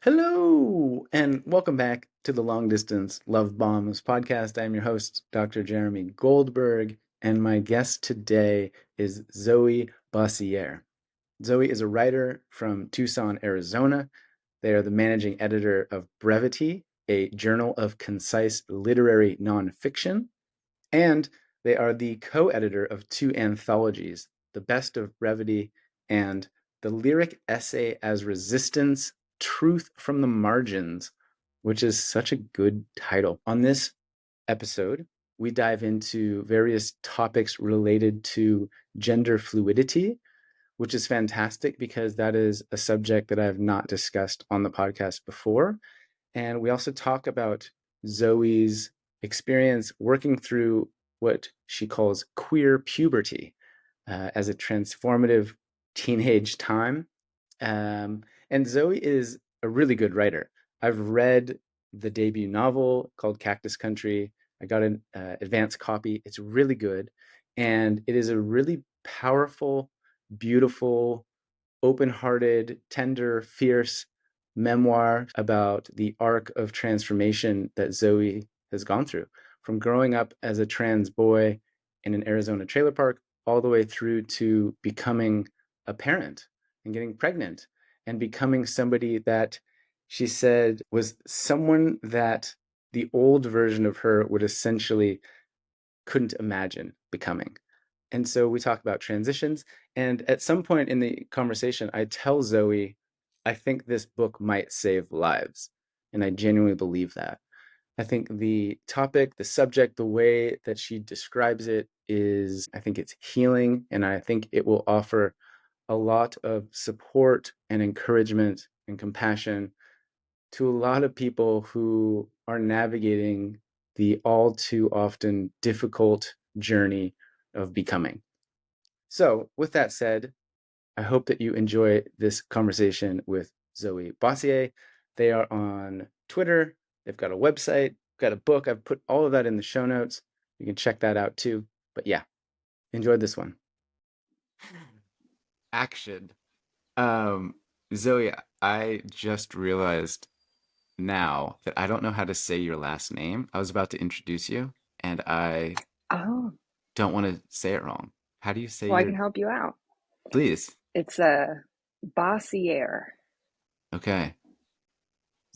Hello, and welcome back to the Long Distance Love Bombs podcast. I'm your host, Dr. Jeremy Goldberg, and my guest today is Zoë Bossiere. Zoë is a writer from Tucson, Arizona. They are the managing editor of Brevity, a journal of concise literary nonfiction, and they are the co-editor of two anthologies, The Best of Brevity and The Lyric Essay as Resistance, Truth from the Margins, which is such a good title. On this episode, we dive into various topics related to gender fluidity, which is fantastic because that is a subject that I have not discussed on the podcast before. And we also talk about Zoe's experience working through what she calls queer puberty as a transformative teenage time. And Zoe is a really good writer. I've read the debut novel called Cactus Country. I got an advanced copy. It's really good. And it is a really powerful, beautiful, open-hearted, tender, fierce memoir about the arc of transformation that Zoe has gone through, from growing up as a trans boy in an Arizona trailer park all the way through to becoming a parent and getting pregnant and becoming somebody that she said was someone that the old version of her would essentially couldn't imagine becoming. And so we talk about transitions. And at some point in the conversation, I tell Zoe, I think this book might save lives. And I genuinely believe that. I think the topic, the subject, the way that she describes it is, I think it's healing. And I think it will offer a lot of support and encouragement and compassion to a lot of people who are navigating the all too often difficult journey of becoming. So, with that said, I hope that you enjoy this conversation with Zoë Bossiere. They are on Twitter, they've got a website, got a book. I've put all of that in the show notes. You can check that out too. But yeah, enjoyed this one. Action. Um, Zoe, I just realized now that I don't know how to say your last name. I was about to introduce you, and I Oh, don't want to say it wrong. How do you say well, I can your, help you out. please? It's a Bossiere. Okay.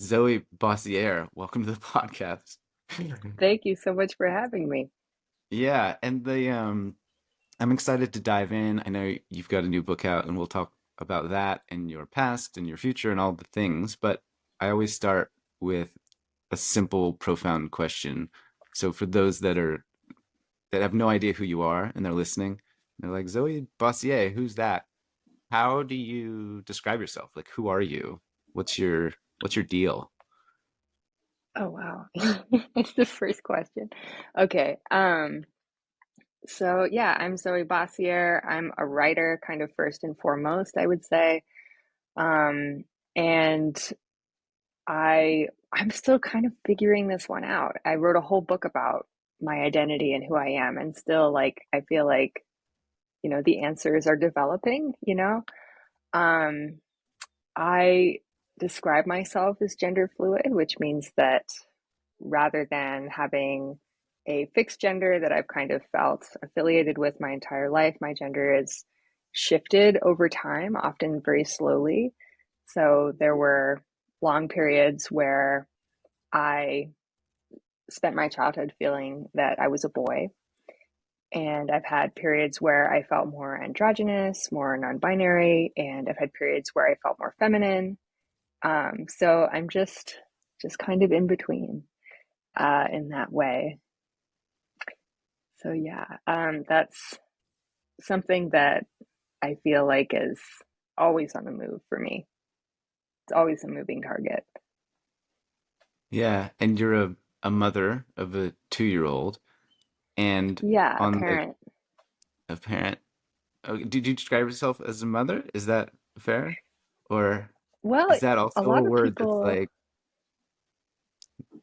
Zoe Bossiere, welcome to the podcast. Thank you so much for having me. Yeah, and I'm excited to dive in. I know you've got a new book out and we'll talk about that and your past and your future and all the things, but I always start with a simple, profound question. So for those that have no idea who you are and they're listening, they're like, Zoe Bossiere, who's that? How do you describe yourself? Like, who are you? What's your deal? Oh, wow. That's the first question. Okay. So yeah, I'm Zoe Bossiere. I'm a writer, kind of first and foremost, I would say. Um, and I'm still kind of figuring this one out. I wrote a whole book about my identity and who I am, and still I feel like, the answers are developing. Um, I describe myself as gender fluid, which means that rather than having a fixed gender that I've kind of felt affiliated with my entire life, my gender is shifted over time, often very slowly. So there were long periods where I spent my childhood feeling that I was a boy. And I've had periods where I felt more androgynous, more non binary, and I've had periods where I felt more feminine. So I'm just kind of in between in that way. So yeah, that's something that I feel like is always on the move for me. It's always a moving target. Yeah, and you're a mother of a 2-year-old and Yeah, a on the parent. a parent. Oh, did you describe yourself as a mother? Is that fair? Or Well, is that a also a lot of word that's people, like, go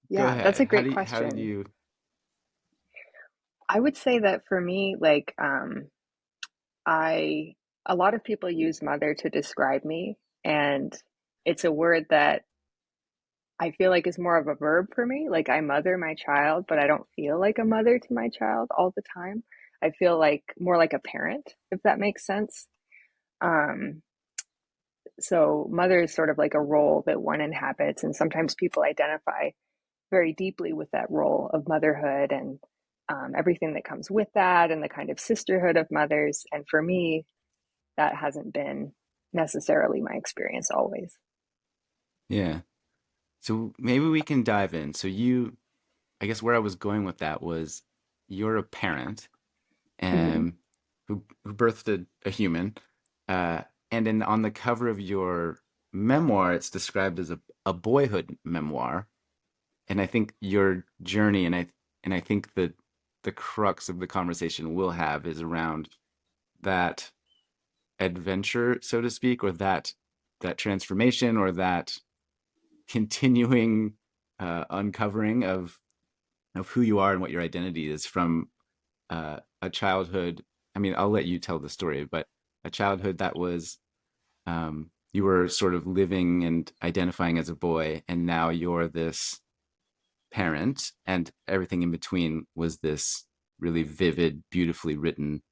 yeah, that's ahead. a How great do you, how did question. you I would say that for me, I a lot of people use mother to describe me, and it's a word that I feel like is more of a verb for me. Like I mother my child, but I don't feel like a mother to my child all the time. I feel like more like a parent, if that makes sense. Um, so mother is sort of like a role that one inhabits, and sometimes people identify very deeply with that role of motherhood and everything that comes with that, and the kind of sisterhood of mothers. And for me, that hasn't been necessarily my experience always. Yeah. So maybe we can dive in. So you, I guess where I was going with that was you're a parent Mm-hmm. who birthed a human, uh, and then on the cover of your memoir, it's described as a boyhood memoir. And I think your journey, and I think that the crux of the conversation we'll have is around that adventure, so to speak, or that transformation, or that continuing uncovering of who you are and what your identity is from a childhood. I mean, I'll let you tell the story, but a childhood that was you were sort of living and identifying as a boy, and now you're this parent, and everything in between was this really vivid, beautifully written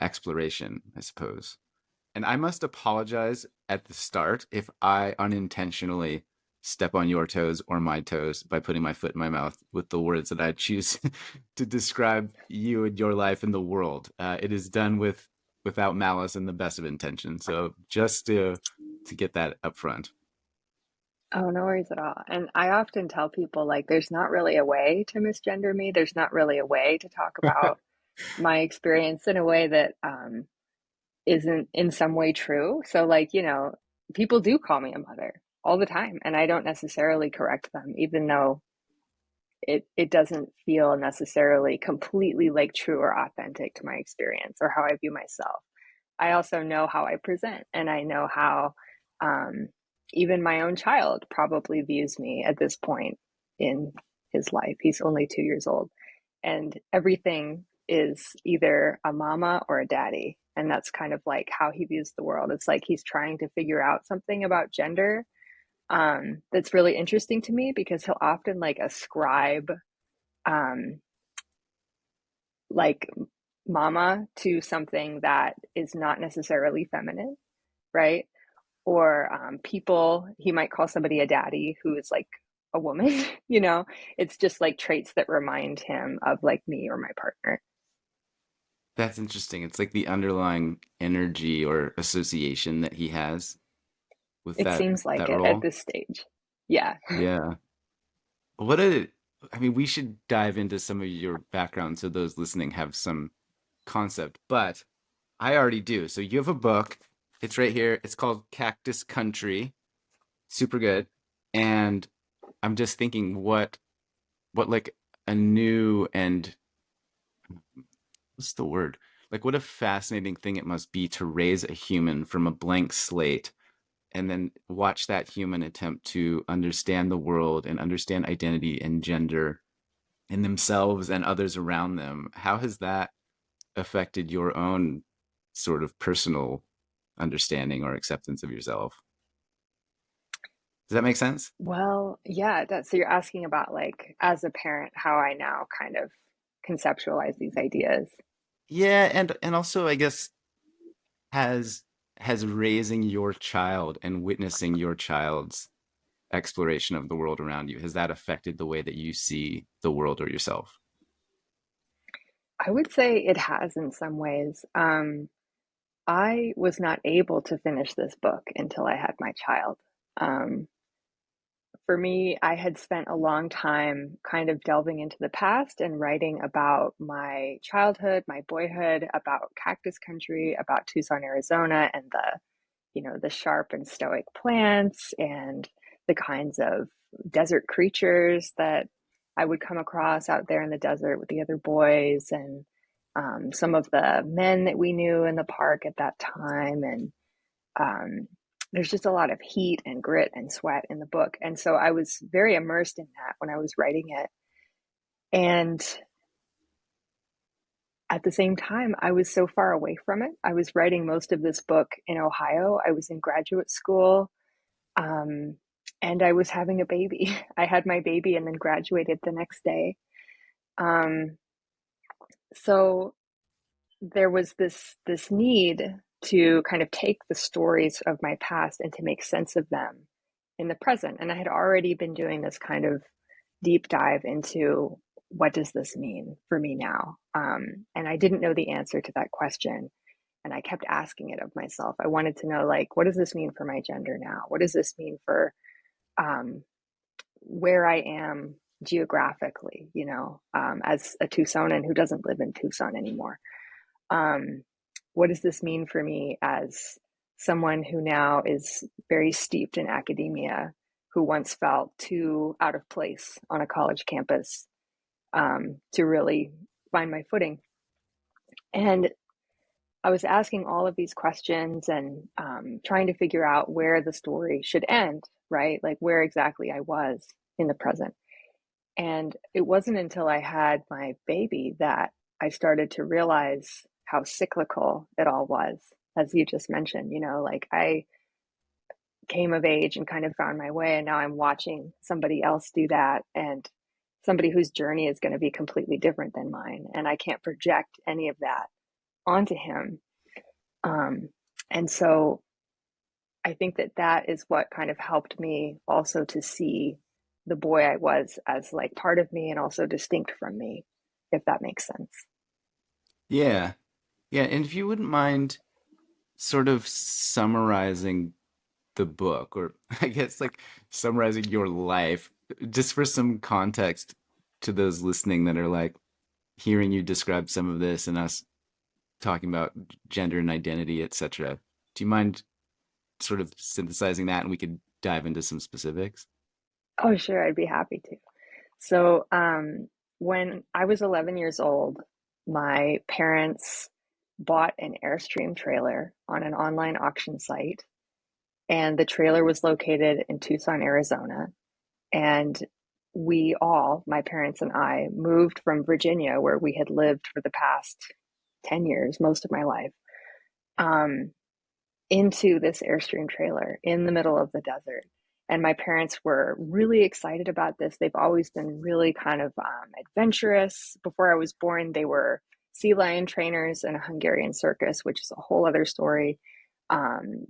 exploration, I suppose. And I must apologize at the start if I unintentionally step on your toes or my toes by putting my foot in my mouth with the words that I choose to describe you and your life in the world. It is done without malice and the best of intention. So just to get that up front. Oh, no worries at all. And I often tell people, like, there's not really a way to misgender me. There's not really a way to talk about my experience in a way that isn't in some way true. So, like, people do call me a mother all the time, and I don't necessarily correct them, even though it doesn't feel necessarily completely like true or authentic to my experience or how I view myself. I also know how I present, and I know how um, even my own child probably views me at this point in his life. He's only 2 years old, and everything is either a mama or a daddy. And that's kind of like how he views the world. It's like he's trying to figure out something about gender that's really interesting to me because he'll often like ascribe um, like mama to something that is not necessarily feminine, right? Or people, he might call somebody a daddy who is like a woman, you know? It's just like traits that remind him of like me or my partner. That's interesting. It's like the underlying energy or association that he has with It seems like that it at role. this stage. Yeah. Yeah. What a, I mean, we should dive into some of your background so those listening have some concept, but I already do. So you have a book. It's right here. It's called Cactus Country. Super good. And I'm just thinking what like a new and what's the word? Like what a fascinating thing it must be to raise a human from a blank slate and then watch that human attempt to understand the world and understand identity and gender in themselves and others around them. How has that affected your own sort of personal understanding or acceptance of yourself? Does that make sense? Well, yeah, so you're asking about like as a parent how I now kind of conceptualize these ideas. Yeah, and also I guess has has raising your child and witnessing your child's exploration of the world around you, has that affected the way that you see the world or yourself? I would say it has in some ways. I was not able to finish this book until I had my child. Um, for me, I had spent a long time kind of delving into the past and writing about my childhood, my boyhood, about Cactus Country, about Tucson, Arizona, and the sharp and stoic plants and the kinds of desert creatures that I would come across out there in the desert with the other boys and some of the men that we knew in the park at that time. And um, there's just a lot of heat and grit and sweat in the book. And so I was very immersed in that when I was writing it. And at the same time, I was so far away from it. I was writing most of this book in Ohio. I was in graduate school, um, and I was having a baby. I had my baby and then graduated the next day. Um, so there was this need to kind of take the stories of my past and to make sense of them in the present. And I had already been doing this kind of deep dive into what does this mean for me now? And I didn't know the answer to that question. And I kept asking it of myself. I wanted to know, like, what does this mean for my gender now? What does this mean for um, where I am geographically, as a Tucsonan who doesn't live in Tucson anymore? Um, what does this mean for me as someone who now is very steeped in academia, who once felt too out of place on a college campus to really find my footing? And I was asking all of these questions and trying to figure out where the story should end, right? Like where exactly I was in the present. And it wasn't until I had my baby that I started to realize how cyclical it all was, as you just mentioned. Like I came of age and kind of found my way, and now I'm watching somebody else do that, and somebody whose journey is going to be completely different than mine. And I can't project any of that onto him. Um, and so I think that that is what kind of helped me also to see the boy I was as like part of me and also distinct from me, if that makes sense. Yeah. Yeah. And if you wouldn't mind sort of summarizing the book, or I guess like summarizing your life, just for some context to those listening that are like hearing you describe some of this and us talking about gender and identity, etc. Do you mind sort of synthesizing that and we could dive into some specifics? Oh, sure, I'd be happy to. So, when I was 11 years old, my parents bought an Airstream trailer on an online auction site, and the trailer was located in Tucson, Arizona. And we all, my parents and I, moved from Virginia, where we had lived for the past 10 years, most of my life, um, into this Airstream trailer in the middle of the desert. And my parents were really excited about this. They've always been really kind of adventurous. Before I was born, they were sea lion trainers in a Hungarian circus, which is a whole other story.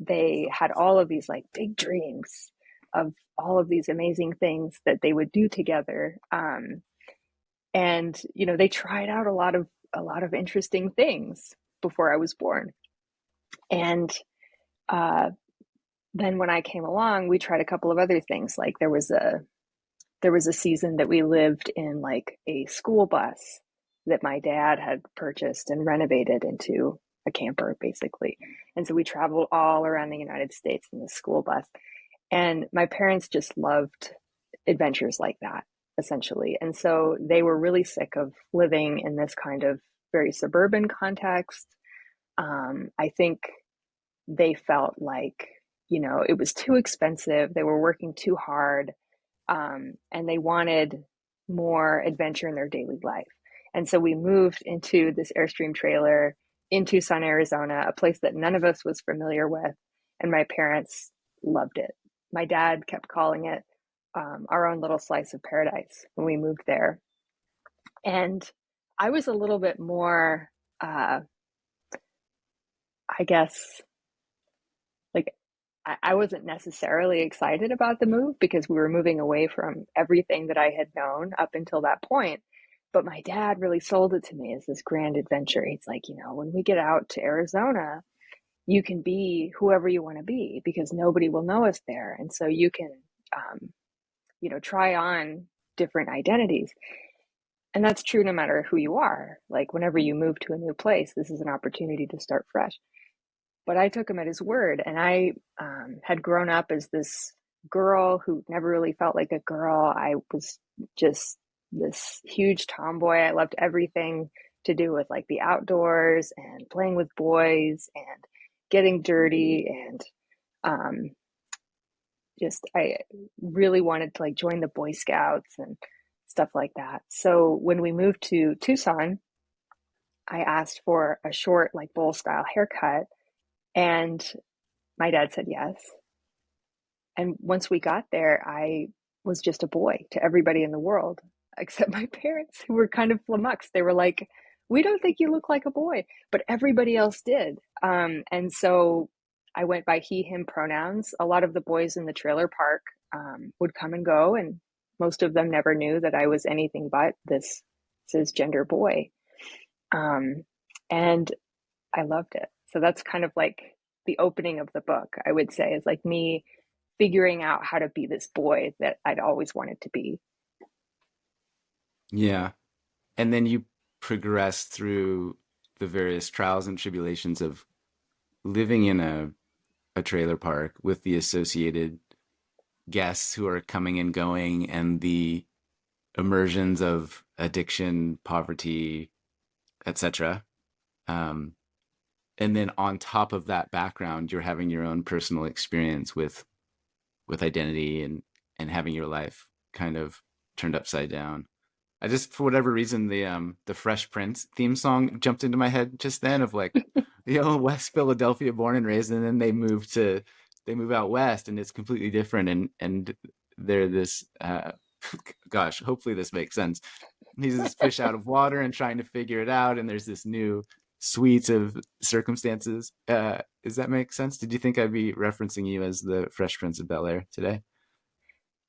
They had all of these like big dreams of all of these amazing things that they would do together. And they tried out a lot of interesting things before I was born. And uh, then when I came along, we tried a couple of other things. Like there was a season that we lived in like a school bus that my dad had purchased and renovated into a camper, basically. And so we traveled all around the United States in the school bus. And my parents just loved adventures like that, essentially. And so they were really sick of living in this kind of very suburban context. I think they felt like, it was too expensive. They were working too hard, and they wanted more adventure in their daily life. And so we moved into this Airstream trailer in Tucson, Arizona, a place that none of us was familiar with. And my parents loved it. My dad kept calling it our own little slice of paradise when we moved there. And I was a little bit more, I guess, like I wasn't necessarily excited about the move because we were moving away from everything that I had known up until that point. But my dad really sold it to me as this grand adventure. He's like, when we get out to Arizona, you can be whoever you want to be because nobody will know us there. And so you can, um, try on different identities. And that's true no matter who you are. Like whenever you move to a new place, this is an opportunity to start fresh. But I took him at his word, and I had grown up as this girl who never really felt like a girl. I was just this huge tomboy. I loved everything to do with like the outdoors and playing with boys and getting dirty, and um, just I really wanted to like join the Boy Scouts and stuff like that. So when we moved to Tucson, I asked for a short, like bowl style haircut, and my dad said yes. And once we got there, I was just a boy to everybody in the world, except my parents, who were kind of flummoxed. They were like, "We don't think you look like a boy," but everybody else did. And so I went by he, him pronouns. A lot of the boys in the trailer park would come and go, and most of them never knew that I was anything but this cisgender boy. Um, and I loved it. So that's kind of like the opening of the book, I would say, is like me figuring out how to be this boy that I'd always wanted to be. Yeah. And then you progress through the various trials and tribulations of living in a trailer park with the associated guests who are coming and going and the immersions of addiction, poverty, etc. Um, and then on top of that background, you're having your own personal experience with identity and having your life kind of turned upside down. I just, for whatever reason, the Fresh Prince theme song jumped into my head just then of like, West Philadelphia born and raised, and then they move out west and it's completely different and they're this gosh, hopefully this makes sense. He's this fish out of water and trying to figure it out, and there's this new suite of circumstances. Does that make sense? Did you think I'd be referencing you as the Fresh Prince of Bel-Air today?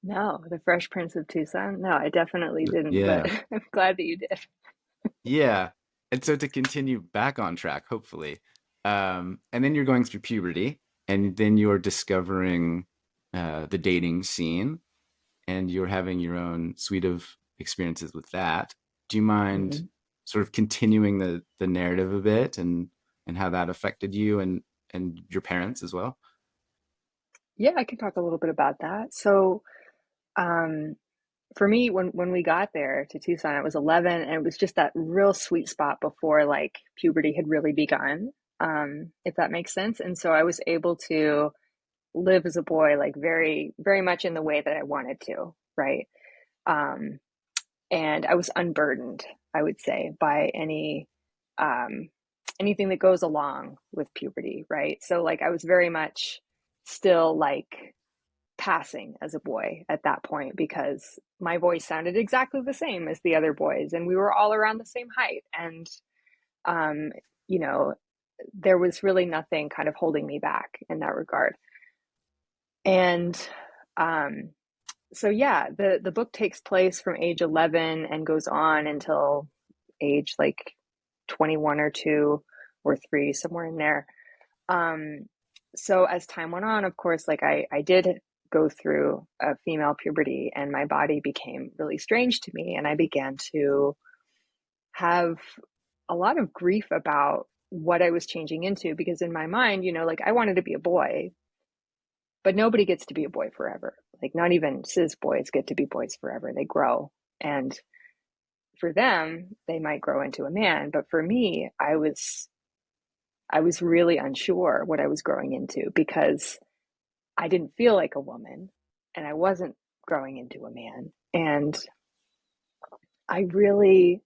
No, the Fresh Prince of Tucson. No, I definitely didn't, but Yeah. I'm glad that you did. Yeah. And so to continue back on track, hopefully, and then you're going through puberty, and then you're discovering the dating scene, and you're having your own suite of experiences with that. Do you mind Mhm. sort of continuing the narrative a bit and how that affected you and your parents as well? Yeah, I can talk a little bit about that. So, um, for me, when we got there to Tucson, I was 11, and it was just that real sweet spot before like puberty had really begun, if that makes sense. And so I was able to live as a boy, like very, very much in the way that I wanted to, right? Um, and I was unburdened, I would say, by um, anything that goes along with puberty, right? So like I was very much still like passing as a boy at that point because my voice sounded exactly the same as the other boys, and we were all around the same height, and um, you know, there was really nothing kind of holding me back in that regard. And um, so yeah, the book takes place from age 11 and goes on until age like 21 or 2 or 3, somewhere in there. Um, so as time went on, of course, like I did go through a female puberty, and my body became really strange to me, and I began to have a lot of grief about what I was changing into, because in my mind, like I wanted to be a boy, but nobody gets to be a boy forever. Like not even cis boys get to be boys forever. They grow. And for them, they might grow into a man, but for me, I was really unsure what I was growing into because I didn't feel like a woman and I wasn't growing into a man. And I really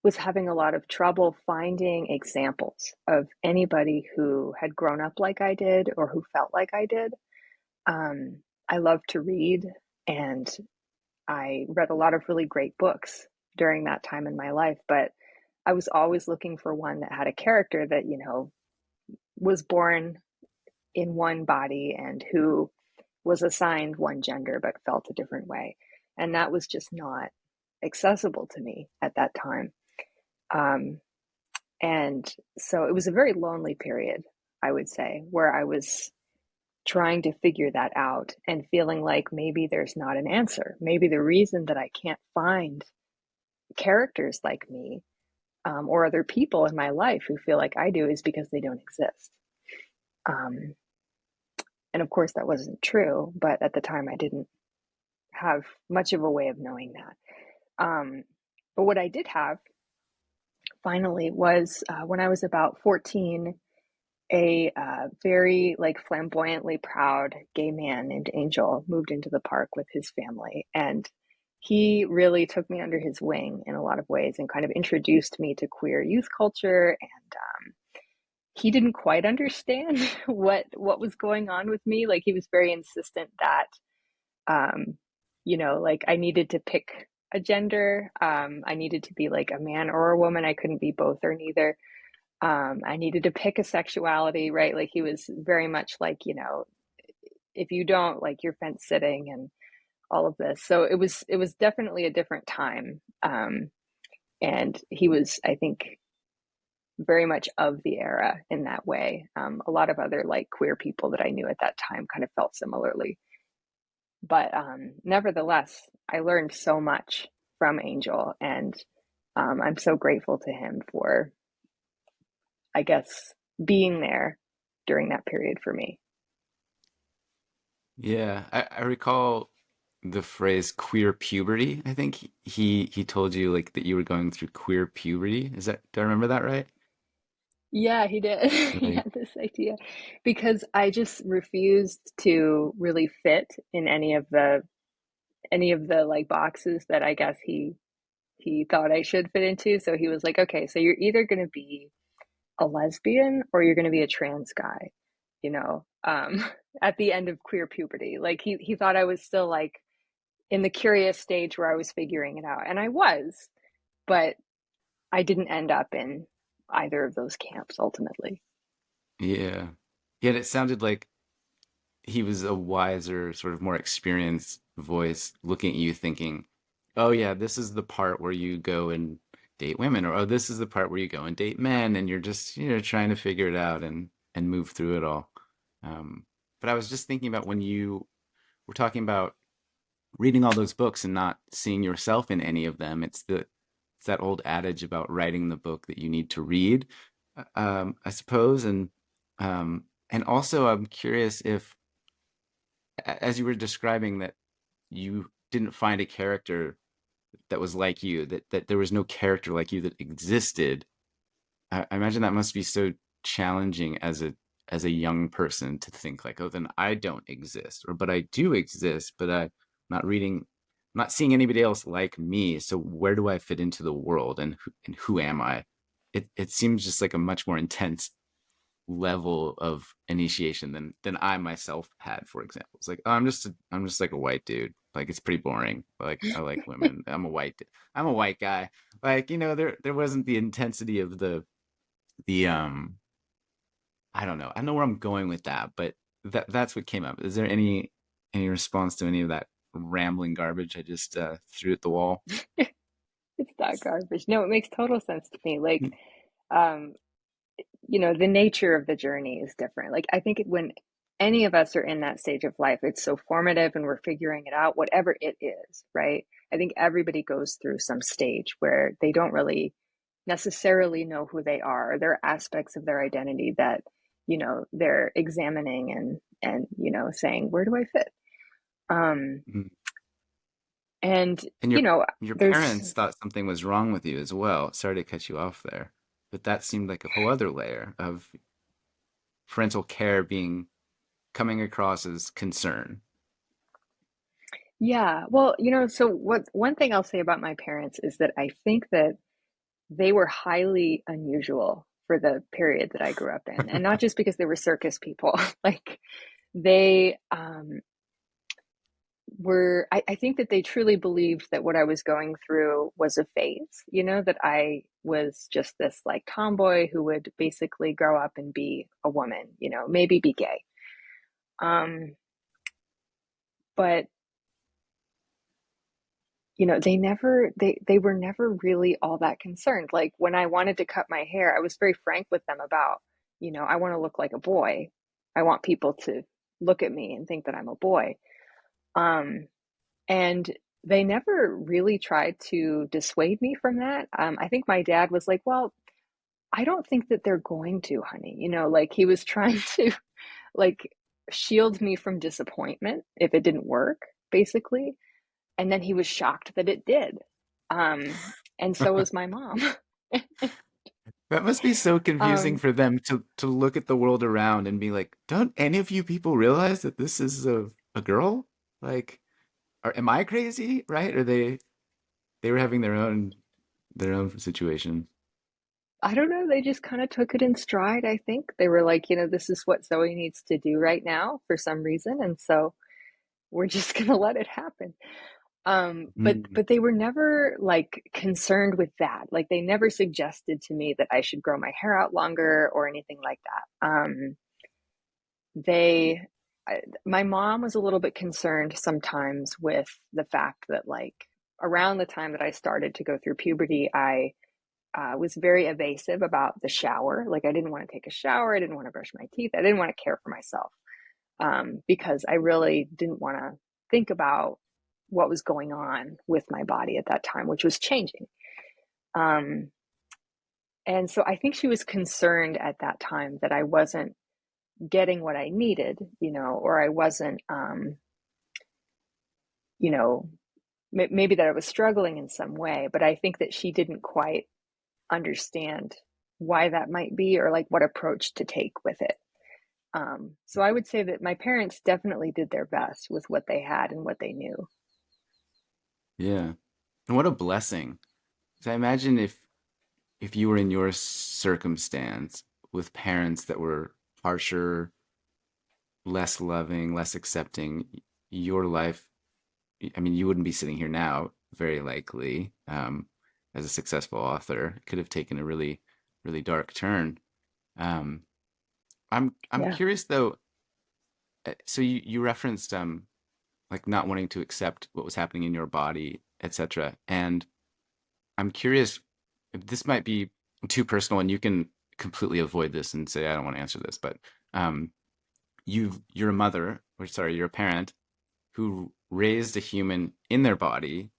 was having a lot of trouble finding examples of anybody who had grown up like I did or who felt like I did. I love to read, and I read a lot of really great books during that time in my life, but I was always looking for one that had a character that, was born in one body and who was assigned one gender but felt a different way. And that was just not accessible to me at that time. Um, and so it was a very lonely period, I would say, where I was trying to figure that out and feeling like maybe there's not an answer. Maybe the reason that I can't find characters like me, or other people in my life who feel like I do, is because they don't exist. Um, and of course, that wasn't true, but at the time, I didn't have much of a way of knowing that. But what I did have finally was, when I was about 14, a very like flamboyantly proud gay man named Angel moved into the park with his family, and he really took me under his wing in a lot of ways and kind of introduced me to queer youth culture. And he didn't quite understand what was going on with me. Like he was very insistent that um, like I needed to pick a gender. I needed to be like a man or a woman. I couldn't be both or neither. I needed to pick a sexuality, right? Like he was very much like, if you don't, like you're fence sitting and all of this. So it was definitely a different time. And he was, I think, very much of the era in that way. A lot of other like queer people that I knew at that time kind of felt similarly. But nevertheless, I learned so much from Angel, and I'm so grateful to him for, I guess, being there during that period for me. Yeah, I recall the phrase queer puberty. I think he told you like that you were going through queer puberty. Is that, do I remember that right? Yeah, he did. He Like, had this idea because I just refused to really fit in any of the like boxes that I guess he thought I should fit into. So he was like, "Okay, so you're either going to be a lesbian or you're going to be a trans guy." You know, at the end of queer puberty, like he thought I was still like in the curious stage where I was figuring it out, and I was, but I didn't end up in either of those camps ultimately. yeah. Yet it sounded like he was a wiser, sort of more experienced voice looking at you thinking, oh yeah, this is the part where you go and date women, or oh, this is the part where you go and date men, and you're just, trying to figure it out and move through it all. But I was just thinking about when you were talking about reading all those books and not seeing yourself in any of them. It's that old adage about writing the book that you need to read, I suppose. And also I'm curious if, as you were describing that you didn't find a character that was like you, that there was no character like you that existed. I imagine that must be so challenging as a young person to think like, oh, then I don't exist, or but I do exist, but I'm not reading, I'm not seeing anybody else like me. So where do I fit into the world, and who am I? It seems just like a much more intense level of initiation than I myself had, for example. It's like, oh, I'm just like a white dude. Like it's pretty boring. Like I like women. I'm a white guy. Like, there wasn't the intensity of the I don't know. I don't know where I'm going with that, but that's what came up. Is there any response to any of that rambling garbage I just threw at the wall? It's not garbage. No, it makes total sense to me. Like, um, the nature of the journey is different. Like, I think when any of us are in that stage of life, it's so formative and we're figuring it out, whatever it is, right? I think everybody goes through some stage where they don't really necessarily know who they are. There are aspects of their identity that, they're examining and, saying, where do I fit? Um, Mhm. and, And you know, your there's, parents thought something was wrong with you as well. Sorry to cut you off there, but that seemed like a whole other layer of parental care being coming across as concern. yeah, well, so one thing I'll say about my parents is that I think that they were highly unusual for the period that I grew up in. And not just because they were circus people, like they I think that they truly believed that what I was going through was a phase, that I was just this like tomboy who would basically grow up and be a woman, maybe be gay. Um, but they were never really all that concerned. Like when I wanted to cut my hair, I was very frank with them about, I want to look like a boy. I want people to look at me and think that I'm a boy. Um, and they never really tried to dissuade me from that. I think my dad was like, well, I don't think that they're going to, honey. Like he was trying to like shield me from disappointment if it didn't work, basically. And then he was shocked that it did. And so was my mom. That must be so confusing um, for them to look at the world around and be like, don't any of you people realize that this is a girl? Like, am I crazy, right? Or they were having their own situation. I don't know, they just kind of took it in stride, I think. They were like, this is what Zoe needs to do right now for some reason, and so we're just gonna let it happen. But Mm. but they were never like concerned with that. Like they never suggested to me that I should grow my hair out longer or anything like that. They my mom was a little bit concerned sometimes with the fact that like around the time that I started to go through puberty, I was very evasive about the shower. Like I didn't want to take a shower. I didn't want to brush my teeth. I didn't want to care for myself because I really didn't want to think about what was going on with my body at that time, which was changing. Um, and so I think she was concerned at that time that I wasn't getting what I needed, or I wasn't, you know, maybe that I was struggling in some way, but I think that she didn't quite understand why that might be or like what approach to take with it. So I would say that my parents definitely did their best with what they had and what they knew. Yeah. And what a blessing. So I imagine if you were in your circumstance with parents that were harsher, less loving, less accepting, your life, I mean, you wouldn't be sitting here now, very likely, as a successful author. It could have taken a really, really dark turn. Um, I'm Yeah. curious though. So you referenced like not wanting to accept what was happening in your body, etc. And I'm curious if this might be too personal, and you can completely avoid this and say I don't want to answer this. But um, you're a mother, or sorry, you're a parent who raised a human in their body,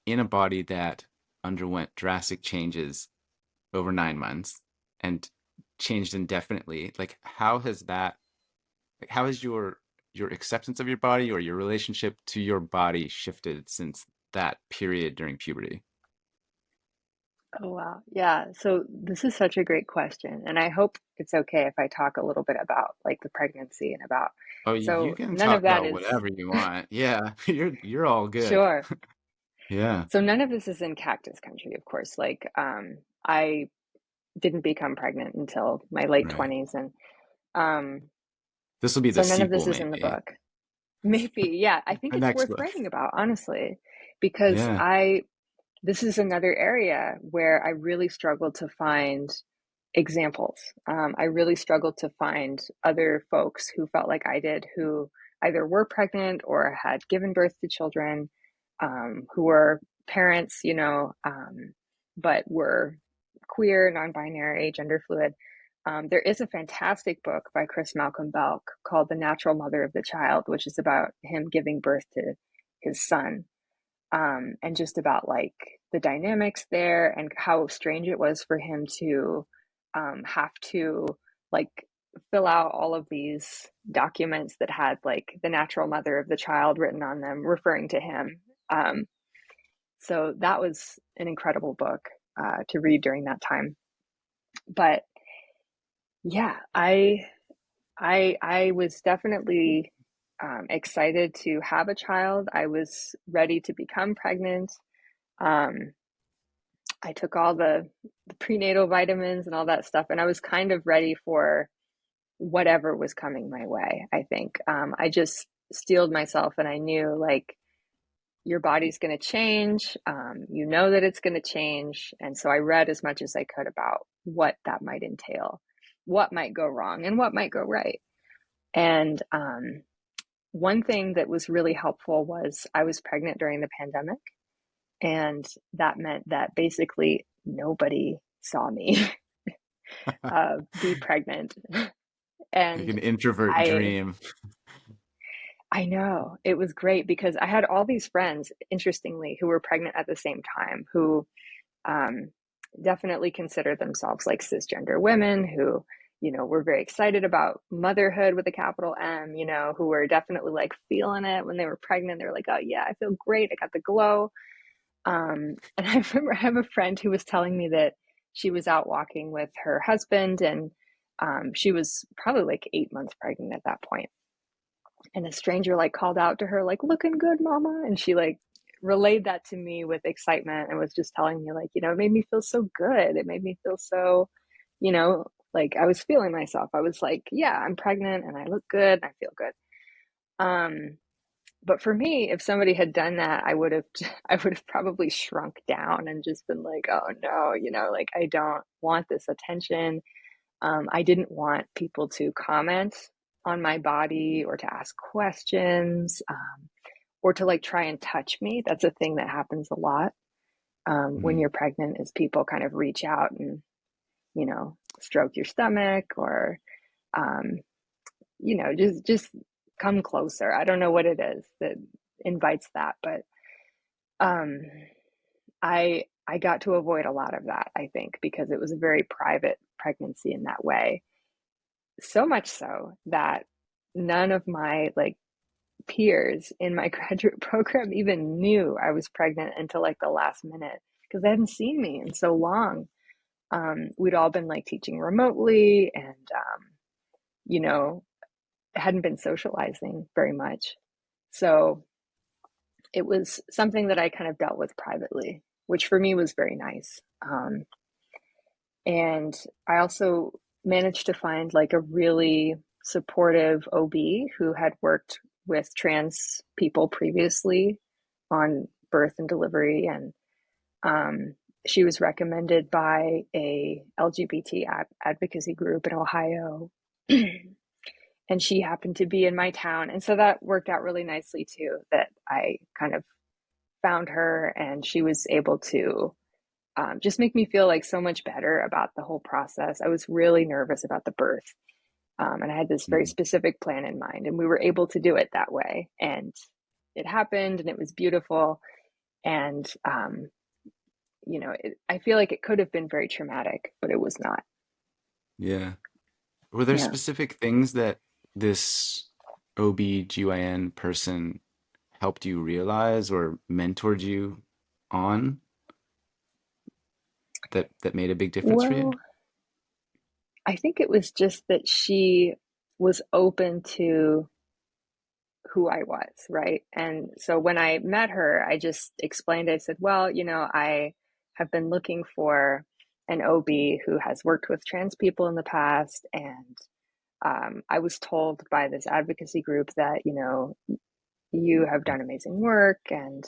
in a body that underwent drastic changes over 9 months and changed indefinitely. Like, how has that? Like, how has your acceptance of your body or your relationship to your body shifted since that period during puberty? Oh, wow. Yeah. So this is such a great question. And I hope it's okay if I talk a little bit about like the pregnancy and about, Oh, you so can none of talk that about is whatever you want. Yeah, you're all good. sure. Yeah, So none of this is in cactus country, of course. Like, I didn't become pregnant until my late right. 20s. And um, This will be the so none of sequel, this is in the maybe. book. Maybe, yeah, I think The it's next worth book. writing about, honestly, because Yeah. this is another area where I really struggled to find examples. I really struggled to find other folks who felt like I did, who either were pregnant or had given birth to children, who were parents, but were queer, non binary, gender fluid. There is a fantastic book by Chris Malcolm Belk called The Natural Mother of the Child, which is about him giving birth to his son, and just about like the dynamics there and how strange it was for him to have to like fill out all of these documents that had like the natural mother of the child written on them, referring to him. Um, so that was an incredible book to read during that time. But yeah, I was definitely excited to have a child. I was ready to become pregnant. Um, I took all the prenatal vitamins and all that stuff, and I was kind of ready for whatever was coming my way. I think I just steeled myself, and I knew like your body's going to change. You know that it's going to change, and so I read as much as I could about what that might entail, what might go wrong, and what might go right. And one thing that was really helpful was I was pregnant during the pandemic. And that meant that basically nobody saw me be pregnant. Like And an introvert I dream. I know it was great because I had all these friends, interestingly, who were pregnant at the same time, who um, definitely considered themselves like cisgender women who, were very excited about motherhood with a capital M, who were definitely like feeling it when they were pregnant. They were like, oh yeah, I feel great. I got the glow. And I remember I have a friend who was telling me that she was out walking with her husband, and she was probably like 8 months pregnant at that point. And a stranger like called out to her like, looking good, mama. And she like relayed that to me with excitement and was just telling me like, it made me feel so good. It made me feel so, like I was feeling myself. I was like, yeah, I'm pregnant and I look good and I feel good. But for me, if somebody had done that, I would have probably shrunk down and just been like, oh no, like I don't want this attention. I didn't want people to comment on my body or to ask questions, or to like try and touch me. That's a thing that happens a lot when Mm. you're pregnant, is people kind of reach out and, stroke your stomach or, um, just come closer. I don't know what it is that invites that, but um, I got to avoid a lot of that, I think, because it was a very private pregnancy in that way. So much so that none of my like peers in my graduate program even knew I was pregnant until like the last minute because they hadn't seen me in so long. We'd all been like teaching remotely and, you know, hadn't been socializing very much. So it was something that I kind of dealt with privately, which for me was very nice. And I also managed to find like a really supportive OB who had worked with trans people previously on birth and delivery. And she was recommended by a LGBT advocacy group in Ohio. And she happened to be in my town. And so that worked out really nicely too, that I kind of found her and she was able to just make me feel like so much better about the whole process. I was really nervous about the birth. And I had this very Mm. specific plan in mind, and we were able to do it that way. And it happened, and it was beautiful. And, I feel like it could have been very traumatic, but it was not. Yeah. Were there Yeah. specific things that this OB/GYN person helped you realize or mentored you on that made a big difference for you? Well, I think it was just that she was open to who I was, right? And so when I met her, I just explained, I said, well, I have been looking for an OB who has worked with trans people in the past. And I was told by this advocacy group that, you have done amazing work. And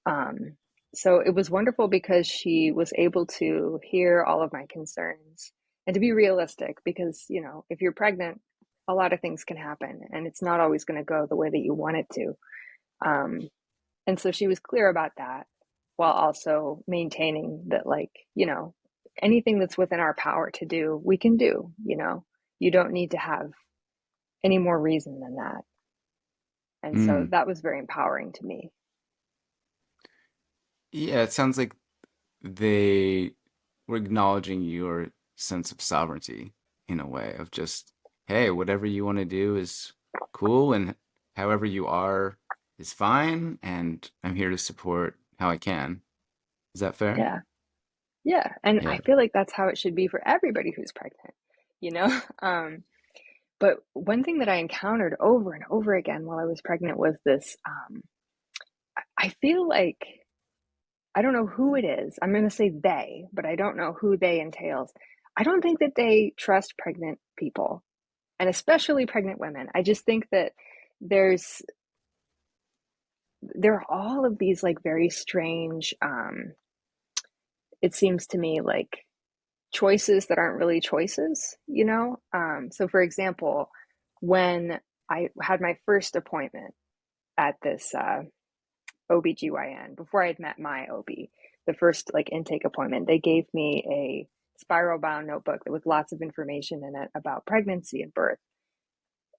um, so it was wonderful because she was able to hear all of my concerns and to be realistic because, if you're pregnant, a lot of things can happen and it's not always going to go the way that you want it to. Um, and so she was clear about that while also maintaining that, like, anything that's within our power to do, we can do, you don't need to have any more reason than that. And so Mm. that was very empowering to me. Yeah, it sounds like they were acknowledging your sense of sovereignty in a way of just, hey, whatever you want to do is cool, and however you are is fine, and I'm here to support how I can. Is that fair? Yeah. Yeah. And I Yeah. feel like that's how it should be for everybody who's pregnant, you know? But one thing that I encountered over and over again while I was pregnant was this. I feel like, I don't know who it is. I'm going to say they, but I don't know who they entails. I don't think that they trust pregnant people and especially pregnant women. I just think that there's, there are all of these like very strange, it seems to me like choices that aren't really choices, So, for example, when I had my first appointment at this OBGYN, before I had met my OB, the first like intake appointment, they gave me a spiral bound notebook with lots of information in it about pregnancy and birth.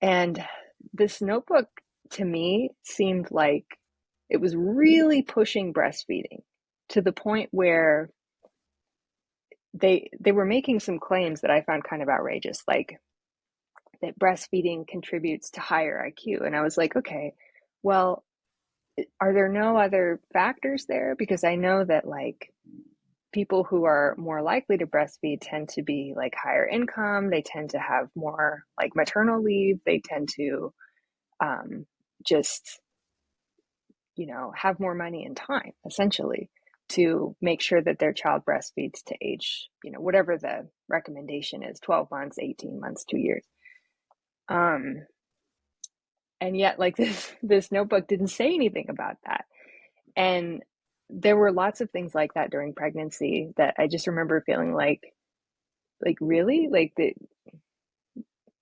And this notebook to me seemed like it was really pushing breastfeeding to the point where they were making some claims that I found kind of outrageous, like that breastfeeding contributes to higher IQ. And I was like, okay, well, are there no other factors there? Because I know that like people who are more likely to breastfeed tend to be like higher income, they tend to have more like maternal leave, they tend to just, have more money and time, essentially, to make sure that their child breastfeeds to age, whatever the recommendation is, 12 months, 18 months, 2 years. Um, and yet, like, this notebook didn't say anything about that. And there were lots of things like that during pregnancy that I just remember feeling like really, like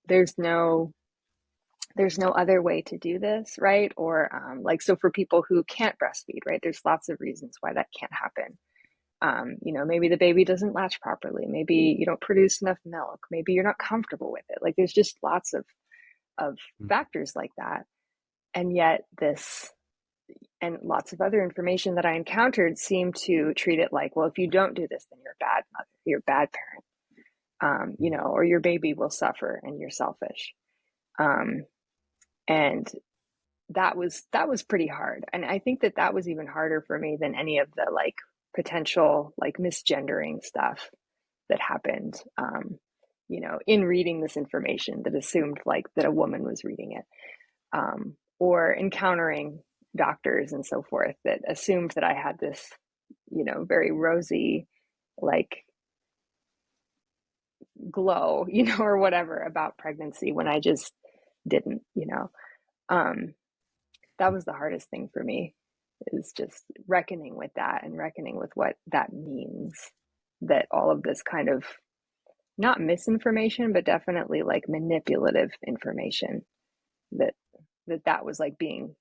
there's no there's no other way to do this, right? Or like, so for people who can't breastfeed, right, there's lots of reasons why that can't happen. Maybe the baby doesn't latch properly, maybe you don't produce enough milk, maybe you're not comfortable with it. Like, there's just lots of factors like that. And yet this and lots of other information that I encountered seemed to treat it like, well, if you don't do this, then you're a bad mother, you're a bad parent, or your baby will suffer and you're selfish. And that was pretty hard. And I think that was even harder for me than any of the like potential like misgendering stuff that happened, in reading this information that assumed like that a woman was reading it, or encountering doctors and so forth that assumed that I had this, very rosy, like glow, or whatever about pregnancy when I just didn't. Um, that was the hardest thing for me, is just reckoning with that and reckoning with what that means, that all of this kind of not misinformation, but definitely like manipulative information that was like being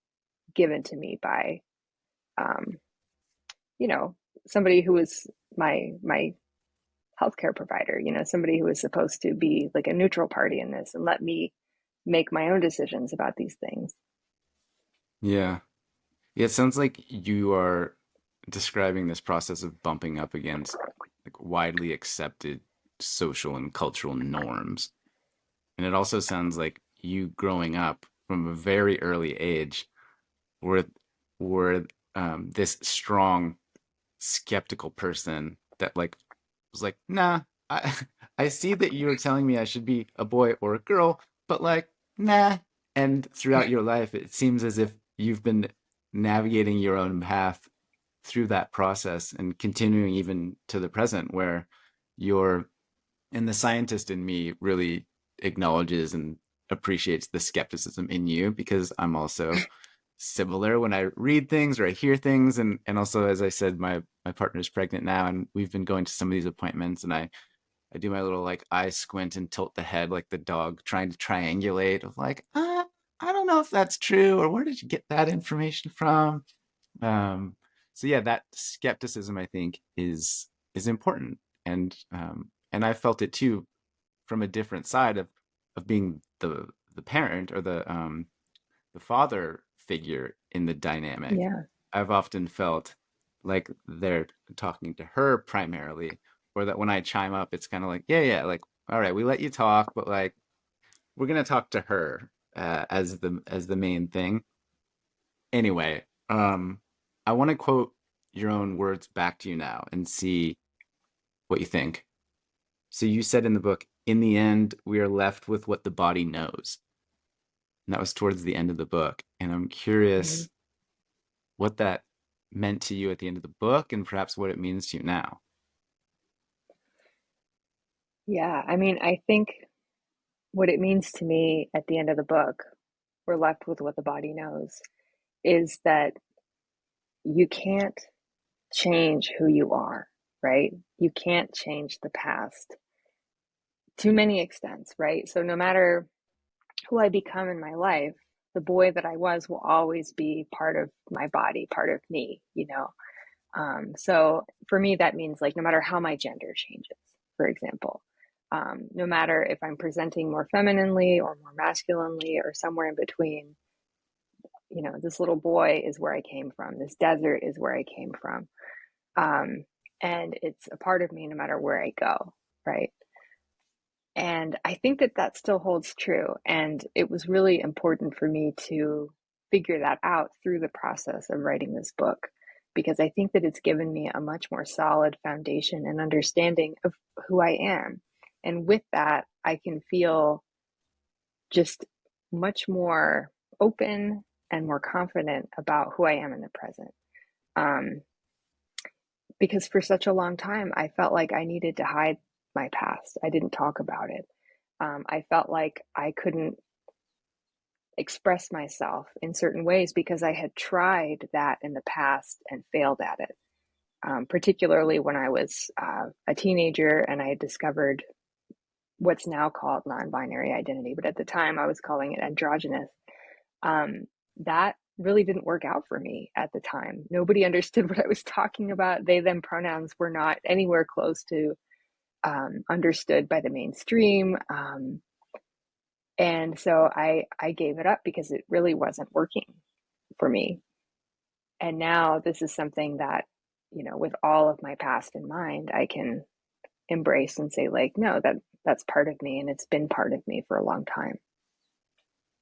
given to me by, um, somebody who was my healthcare provider, somebody who was supposed to be like a neutral party in this and let me make my own decisions about these things. Yeah. Yeah, it sounds like you are describing this process of bumping up against like widely accepted social and cultural norms. And it also sounds like you growing up from a very early age were were this strong skeptical person that like was like, nah, I I see that you're telling me I should be a boy or a girl, but like, nah. And throughout your life, it seems as if you've been navigating your own path through that process and continuing even to the present, where you're, and the scientist in me really acknowledges and appreciates the skepticism in you, because I'm also similar when I read things or I hear things. And also, as I said, my partner's pregnant now, and we've been going to some of these appointments, and I do my little like eye squint and tilt the head like the dog trying to triangulate of like, I don't know if that's true, or where did you get that information from? Um, so yeah, that skepticism I think is important, and I felt it too from a different side of being the parent or the father figure in the dynamic. Yeah. I've often felt like they're talking to her primarily, or that when I chime up, it's kind of like, yeah, yeah, like, all right, we let you talk, but like, we're gonna talk to her as the main thing. Anyway, I want to quote your own words back to you now and see what you think. So you said in the book, in the end, we are left with what the body knows. And that was towards the end of the book. And I'm Mhm. curious what that meant to you at the end of the book and perhaps what it means to you now. Yeah. I mean, I think what it means to me at the end of the book, we're left with what the body knows, is that you can't change who you are, right? You can't change the past to many extents, right? So no matter who I become in my life, the boy that I was will always be part of my body, part of me. So for me, that means like no matter how my gender changes, for example, no matter if I'm presenting more femininely or more masculinely or somewhere in between, this little boy is where I came from. This desert is where I came from. Um, and it's a part of me no matter where I go, right? And I think that still holds true. And it was really important for me to figure that out through the process of writing this book, because I think that it's given me a much more solid foundation and understanding of who I am. And with that, I can feel just much more. open and more confident about who I am in the present. Um, because for such a long time, I felt like I needed to hide my past. I didn't talk about it. I felt like I couldn't express myself in certain ways because I had tried that in the past and failed at it. Particularly when I was a teenager and I discovered what's now called non-binary identity, but at the time I was calling it androgynous. That really didn't work out for me at the time. Nobody understood what I was talking about. They, them pronouns were not anywhere close to understood by the mainstream. And so I gave it up because it really wasn't working for me. And now this is something that, with all of my past in mind, I can embrace and say, like, no, that's part of me and it's been part of me for a long time.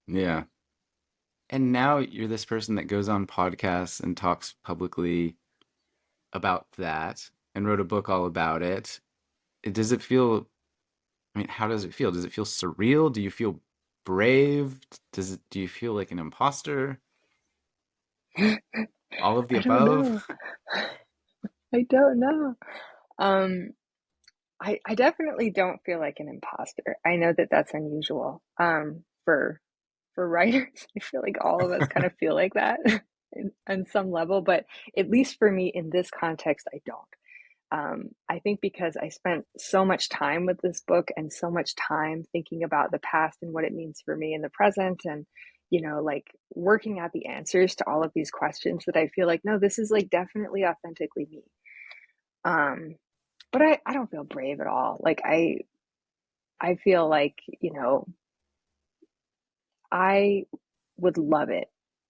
Yeah. And now you're this person that goes on podcasts and talks publicly about that and wrote a book all about it. Does it feel, I mean, how does it feel? Does it feel surreal? Do you feel brave? Do you feel like an imposter? All of the I don't above? know. I don't know. Um, I definitely don't feel like an imposter. I know that that's unusual for writers. I feel like all of us kind of feel like that on some level, but at least for me in this context, I don't. I think because I spent so much time with this book and so much time thinking about the past and what it means for me in the present, and like working out the answers to all of these questions, that I feel like, no, this is like definitely authentically me. Um, but I don't feel brave at all. Like I feel like, I would love it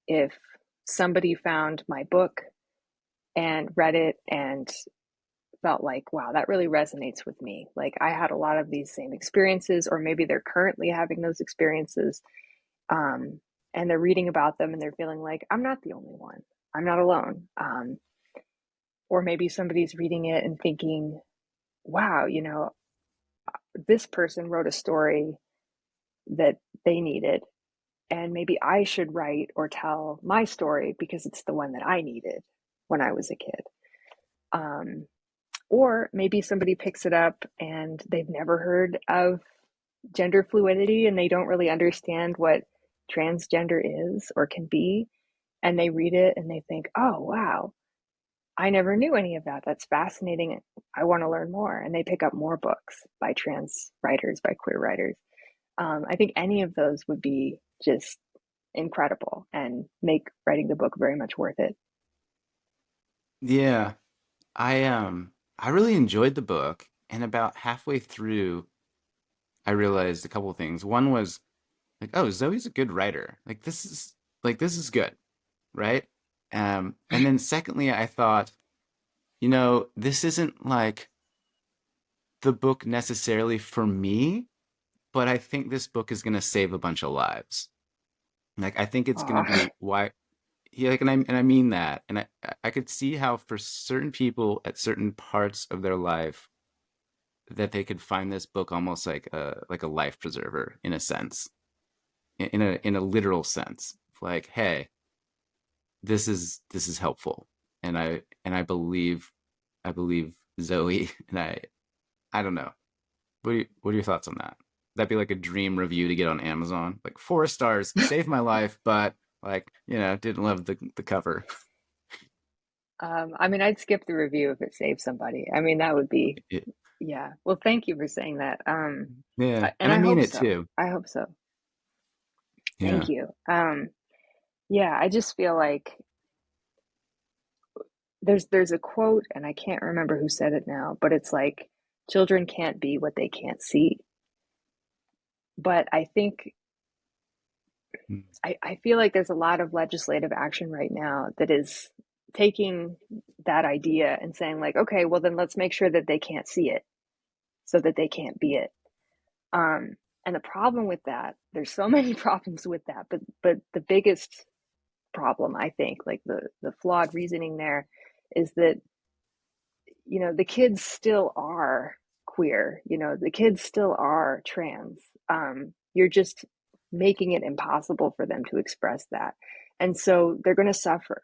if somebody found my book and read it and felt like, wow, that really resonates with me. Like I had a lot of these same experiences, or maybe they're currently having those experiences. Um, and they're reading about them and they're feeling like, I'm not the only one. I'm not alone. Or maybe somebody's reading it and thinking, wow, this person wrote a story that they needed. And maybe I should write or tell my story because it's the one that I needed when I was a kid. Um, or maybe somebody picks it up and they've never heard of gender fluidity and they don't really understand what transgender is or can be. And they read it and they think, oh, wow, I never knew any of that. That's fascinating. I want to learn more. And they pick up more books by trans writers, by queer writers. I think any of those would be just incredible and make writing the book very much worth it. Yeah. I really enjoyed the book, and about halfway through I realized a couple of things. One was like, oh, Zoe's a good writer. This is good, right? And then secondly, I thought, this isn't like the book necessarily for me, but I think this book is gonna save a bunch of lives. Like I think it's gonna Aw. be why yeah, like and I mean that. And I could see how for certain people at certain parts of their life that they could find this book almost like a life preserver in a sense. In a literal sense. Like, hey, this is helpful. And I believe Zoe and I don't know. What are your thoughts on that? That'd be like a dream review to get on Amazon. Like 4 stars, saved my life, but like, didn't love the cover. I mean, I'd skip the review if it saved somebody. I mean, that would be, Yeah. yeah. Well, thank you for saying that. Yeah. And And I I mean hope it so. too. I hope so. Thank Yeah. you. Yeah, I just feel like there's a quote, and I can't remember who said it now, but it's like children can't be what they can't see. But I think Mm. I feel like there's a lot of legislative action right now that is taking that idea and saying, like, okay, well then let's make sure that they can't see it so that they can't be it. Um, and the problem with that, there's so many problems with that, but the biggest problem, I think, like the flawed reasoning there, is that the kids still are queer. The kids still are trans. You're just making it impossible for them to express that. And so they're going to suffer,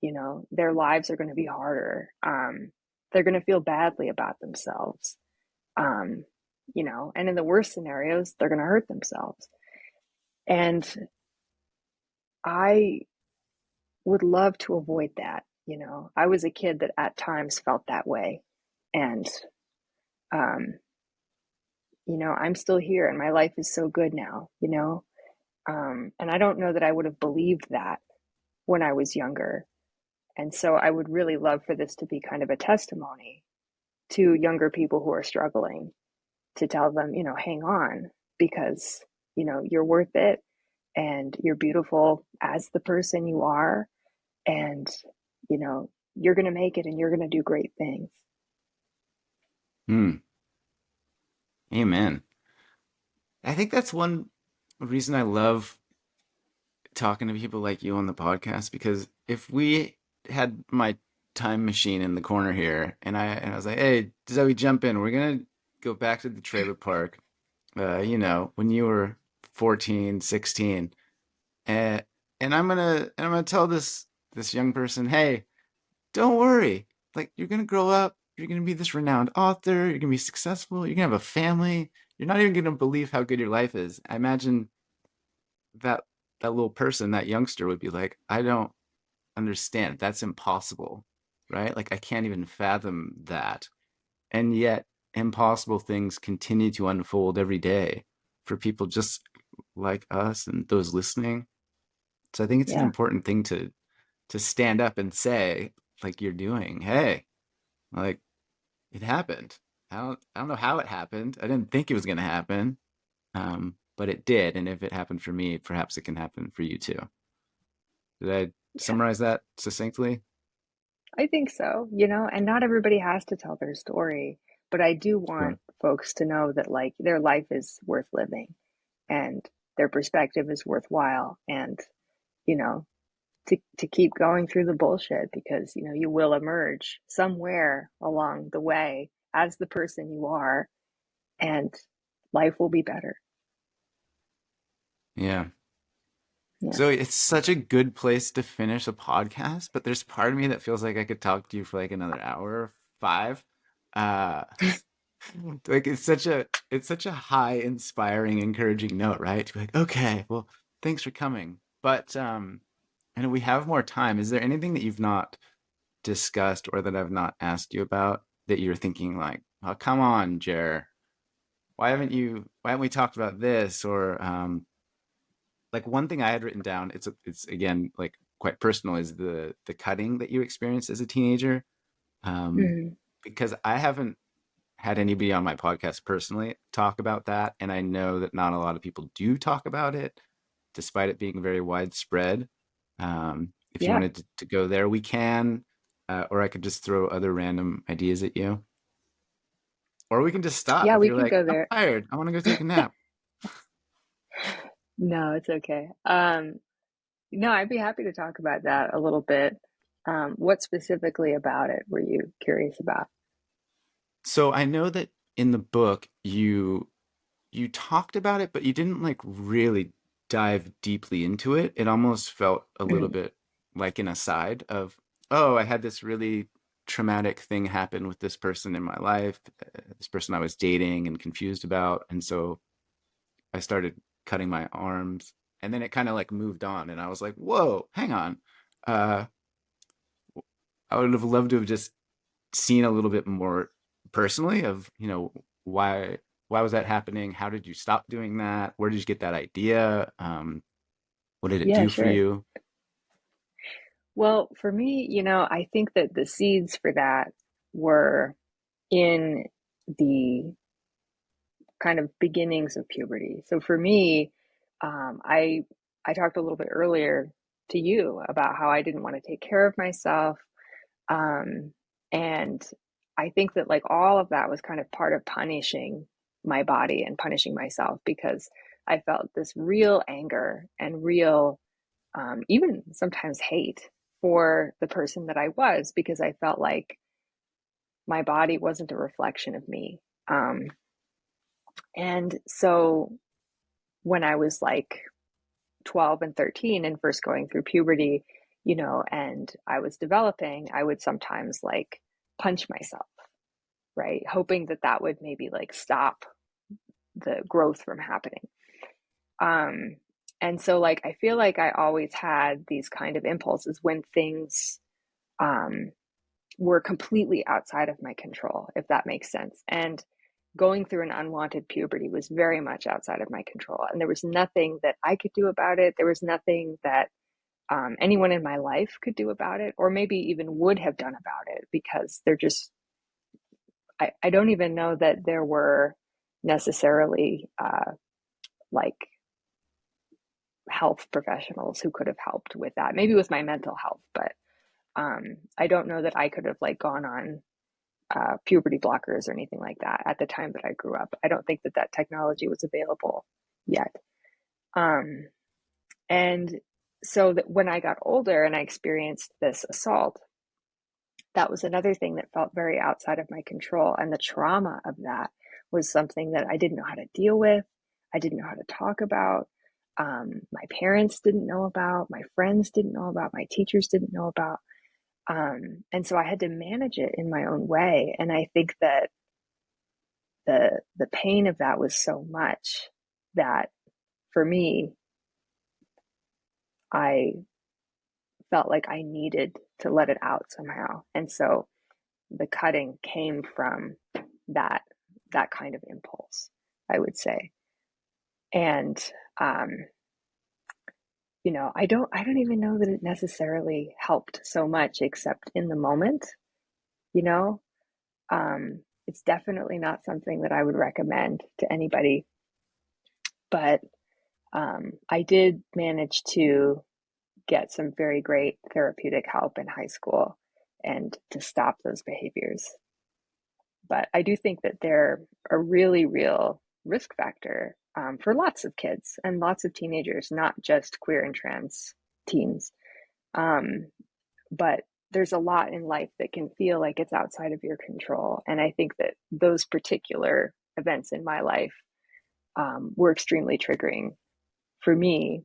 their lives are going to be harder. They're going to feel badly about themselves. Um, and in the worst scenarios, they're going to hurt themselves. And I would love to avoid that. I was a kid that at times felt that way. And, um, I'm still here and my life is so good now, and I don't know that I would have believed that when I was younger. And so I would really love for this to be kind of a testimony to younger people who are struggling, to tell them, hang on, because, you're worth it and you're beautiful as the person you are. And, you're going to make it and you're going to do great things. Hmm. Amen. I think that's one reason I love talking to people like you on the podcast, because if we had my time machine in the corner here and I was like, "Hey, Zoe, jump in. We're gonna go back to the trailer park, when you were 14, 16, and I'm gonna tell this young person, hey, don't worry. Like, you're gonna grow up, you're gonna be this renowned author, you're gonna be successful, you're gonna have a family, you're not even gonna believe how good your life is." I imagine that that little person, that youngster would be like, I don't understand. That's impossible, right? Like, I can't even fathom that. And yet, impossible things continue to unfold every day for people just like us and those listening. So I think it's an Yeah. important thing to stand up and say, like you're doing, hey, like, it happened. I don't know how it happened. I didn't think it was going to happen, but it did. And if it happened for me, perhaps it can happen for you too. Did I Yeah. summarize that succinctly? I think so, and not everybody has to tell their story, but I do want Sure. folks to know that like their life is worth living and their perspective is worthwhile, and you know to keep going through the bullshit, because you will emerge somewhere along the way as the person you are, and life will be better. Yeah. Yeah. So it's such a good place to finish a podcast, but there's part of me that feels like I could talk to you for like another hour or five. Uh, like it's such a high, inspiring, encouraging note, right? To be like, okay, well, thanks for coming. But I know we have more time. Is there anything that you've not discussed or that I've not asked you about that you're thinking like, oh, come on, Jer, why haven't we talked about this? Or like one thing I had written down, it's again like quite personal, is the cutting that you experienced as a teenager. Um, Mhm. because I haven't had anybody on my podcast personally talk about that, and I know that not a lot of people do talk about it, despite it being very widespread. If you Yeah. wanted to go there, we can, or I could just throw other random ideas at you, or we can just stop Yeah, if we you're can like, go I'm there. tired, I want to go take a nap. No, it's okay. No, I'd be happy to talk about that a little bit. What specifically about it were you curious about? So I know that in the book you talked about it, but you didn't like really dive deeply into it. It almost felt a little Mm. bit like an aside of, oh, I had this really traumatic thing happen with this person in my life, this person I was dating and confused about. And so I started cutting my arms. And then it kind of like moved on. And I was like, whoa, hang on. Uh, I would have loved to have just seen a little bit more personally of, why was that happening? How did you stop doing that? Where did you get that idea? What did it Yeah, do for sure. you? Well, for me, I think that the seeds for that were in the kind of beginnings of puberty. So for me, I talked a little bit earlier to you about how I didn't want to take care of myself. Um, and I think that like all of that was kind of part of punishing my body and punishing myself, because I felt this real anger and real, even sometimes hate for the person that I was, because I felt like my body wasn't a reflection of me. And so when I was like 12 and 13 and first going through puberty, and I was developing, I would sometimes like punch myself, right? Hoping that that would maybe like stop the growth from happening. Um, and so like I feel like I always had these kind of impulses when things um, were completely outside of my control, if that makes sense. And going through an unwanted puberty was very much outside of my control. And there was nothing that I could do about it. There was nothing that anyone in my life could do about it, or maybe even would have done about it, because they're just, I don't even know that there were necessarily like health professionals who could have helped with that. Maybe with my mental health, but I don't know that I could have like gone on puberty blockers or anything like that at the time that I grew up. I don't think that that technology was available yet. Um, and so that when I got older and I experienced this assault, that was another thing that felt very outside of my control. And the trauma of that was something that I didn't know how to deal with. I didn't know how to talk about. My parents didn't know about. My friends didn't know about. My teachers didn't know about. And so I had to manage it in my own way. And I think that the pain of that was so much that for me, I felt like I needed to let it out somehow. And so the cutting came from that that kind of impulse, I would say. And um, I don't even know that it necessarily helped so much, except in the moment, you know. It's definitely not something that I would recommend to anybody, but I did manage to get some very great therapeutic help in high school and to stop those behaviors. But I do think that they're a really real risk factor for lots of kids and lots of teenagers, not just queer and trans teens. Um, but there's a lot in life that can feel like it's outside of your control. And I think that those particular events in my life were extremely triggering for me.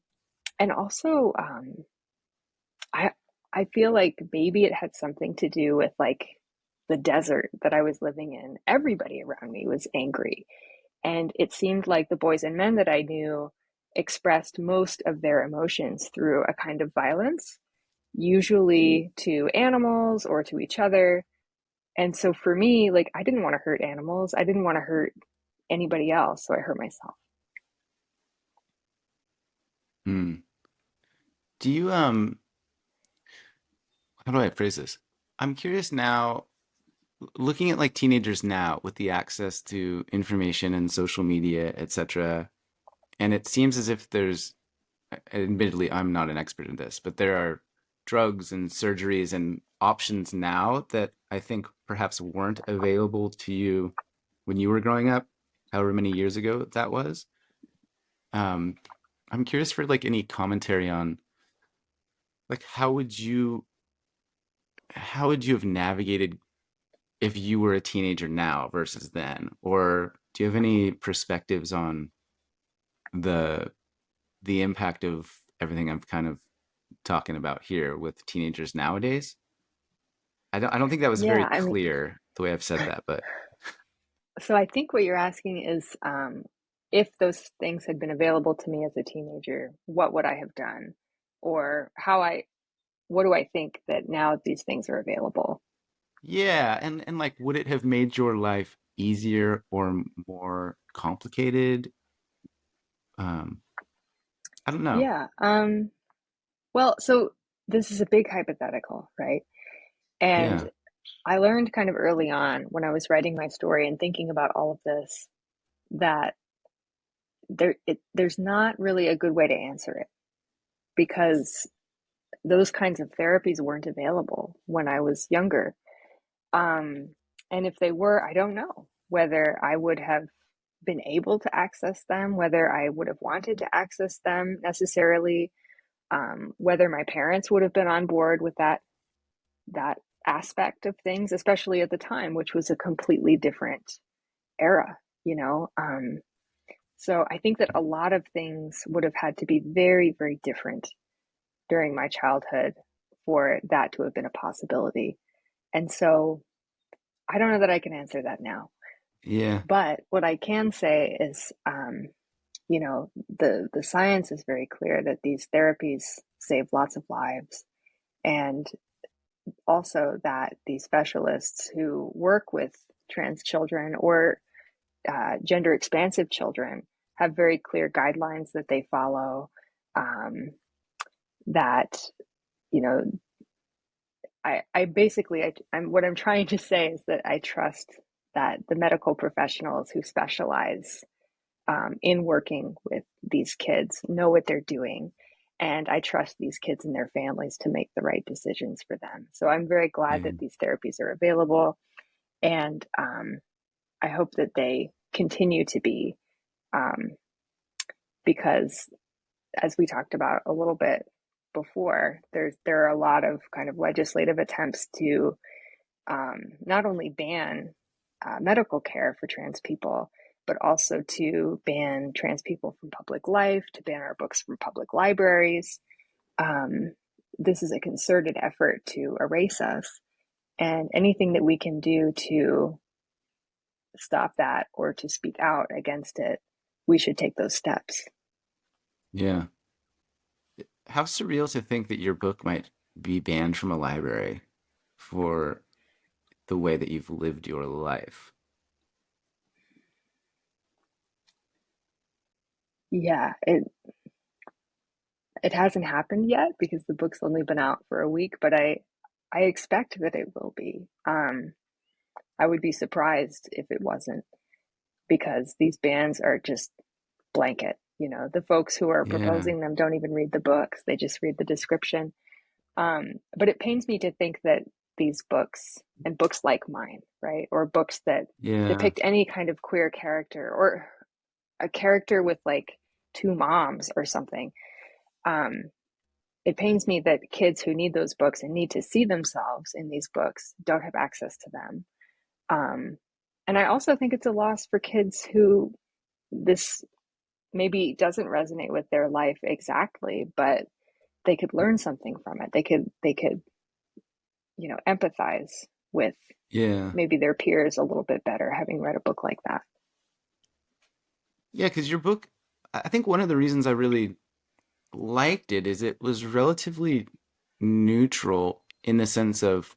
And also, I I feel like maybe it had something to do with like the desert that I was living in. Everybody around me was angry, and it seemed like the boys and men that I knew expressed most of their emotions through a kind of violence, usually to animals or to each other. And so for me, like I didn't want to hurt animals. I didn't want to hurt anybody else, so I hurt myself. Hmm. Do you how do I phrase this? I'm curious now, looking at like teenagers now with the access to information and social media, etc. And it seems as if there's, admittedly, I'm not an expert in this, but there are drugs and surgeries and options now that I think perhaps weren't available to you when you were growing up, however many years ago that was. Um, I'm curious for like any commentary on like how would you have navigated if you were a teenager now versus then? Or do you have any perspectives on the the impact of everything I'm kind of talking about here with teenagers nowadays? I don't think that was very Yeah, I mean, clear the way I've said that, but so I think what you're asking is if those things had been available to me as a teenager, what would I have done? Or what do I think that now these things are available? yeah, and like would it have made your life easier or more complicated? Um, I don't know. Yeah. Well, so this is a big hypothetical, right? And Yeah. I learned kind of early on when I was writing my story and thinking about all of this that there's not really a good way to answer it, because those kinds of therapies weren't available when I was younger. Um, and if they were, I don't know whether I would have been able to access them, whether I would have wanted to access them necessarily, whether my parents would have been on board with that aspect of things, especially at the time, which was a completely different era, you know. So I think that a lot of things would have had to be very, very different during my childhood for that to have been a possibility. And so I don't know that I can answer that now. Yeah. But what I can say is, you know, the science is very clear that these therapies save lots of lives, and also that these specialists who work with trans children or gender expansive children have very clear guidelines that they follow. That you know, I basically, I'm what I'm trying to say is that I trust that the medical professionals who specialize in working with these kids know what they're doing. And I trust these kids and their families to make the right decisions for them. So I'm very glad Yeah. that these therapies are available. And I hope that they continue to be, um, because as we talked about a little bit before, there are a lot of kind of legislative attempts to not only ban medical care for trans people, but also to ban trans people from public life, to ban our books from public libraries. Um, this is a concerted effort to erase us, and anything that we can do to stop that or to speak out against it, we should take those steps. Yeah. How surreal to think that your book might be banned from a library for the way that you've lived your life. Yeah, it hasn't happened yet because the book's only been out for a week, but I expect that it will be. I would be surprised if it wasn't, because these bans are just blanket. You know, the folks who are Yeah. proposing them don't even read the books, they just read the description. But it pains me to think that these books and books like mine, right, or books that Yeah. depict any kind of queer character or a character with like two moms or something, um, it pains me that kids who need those books and need to see themselves in these books don't have access to them. Um, and I also think it's a loss for kids who this maybe doesn't resonate with their life exactly, but they could learn something from it. They could, empathize with Yeah. maybe their peers a little bit better having read a book like that. Yeah, because your book, I think one of the reasons I really liked it is it was relatively neutral in the sense of,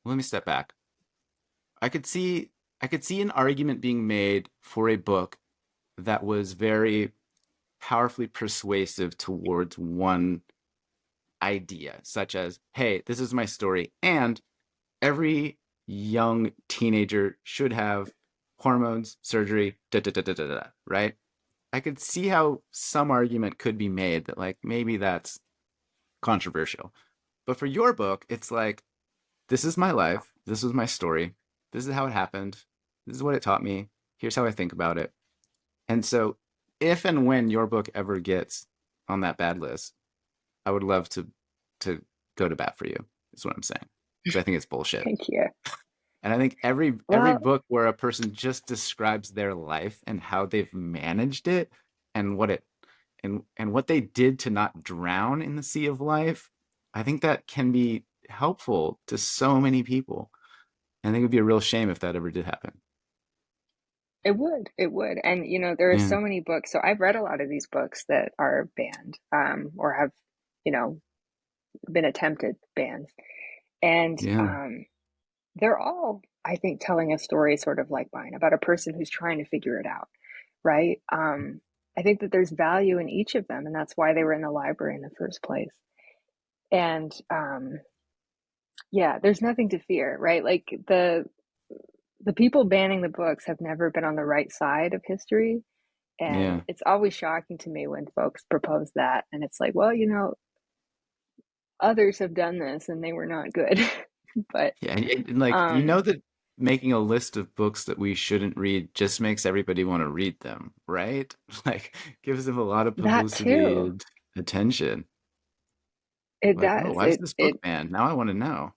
let me step back. I could see I could see an argument being made for a book that was very powerfully persuasive towards one idea, such as, hey, this is my story, and every young teenager should have hormones, surgery, da da da da da da, right? I could see how some argument could be made that like maybe that's controversial. But for your book, it's like this is my life, this was my story, this is how it happened, this is what it taught me, here's how I think about it. And so if and when your book ever gets on that bad list, I would love to go to bat for you, is what I'm saying. Because I think it's bullshit. Thank you. And I think every Well, book where a person just describes their life and how they've managed it and what it and what they did to not drown in the sea of life, I think that can be helpful to so many people. And I think it would be a real shame if that ever did happen. it would. And, there are Yeah. so many books. So I've read a lot of these books that are banned, or have, you know, been attempted bans. And Yeah. they're all, I think, telling a story sort of like mine about a person who's trying to figure it out, right? I think that there's value in each of them, and that's why they were in the library in the first place. And yeah, there's nothing to fear, right? Like the people banning the books have never been on the right side of history. And Yeah. it's always shocking to me when folks propose that. And it's like, well, others have done this and they were not good. But Yeah. And like um, that making a list of books that we shouldn't read just makes everybody want to read them, right? Like gives them a lot of that publicity too, and attention. it Like, oh, does. why is this book It banned? Now I want to know.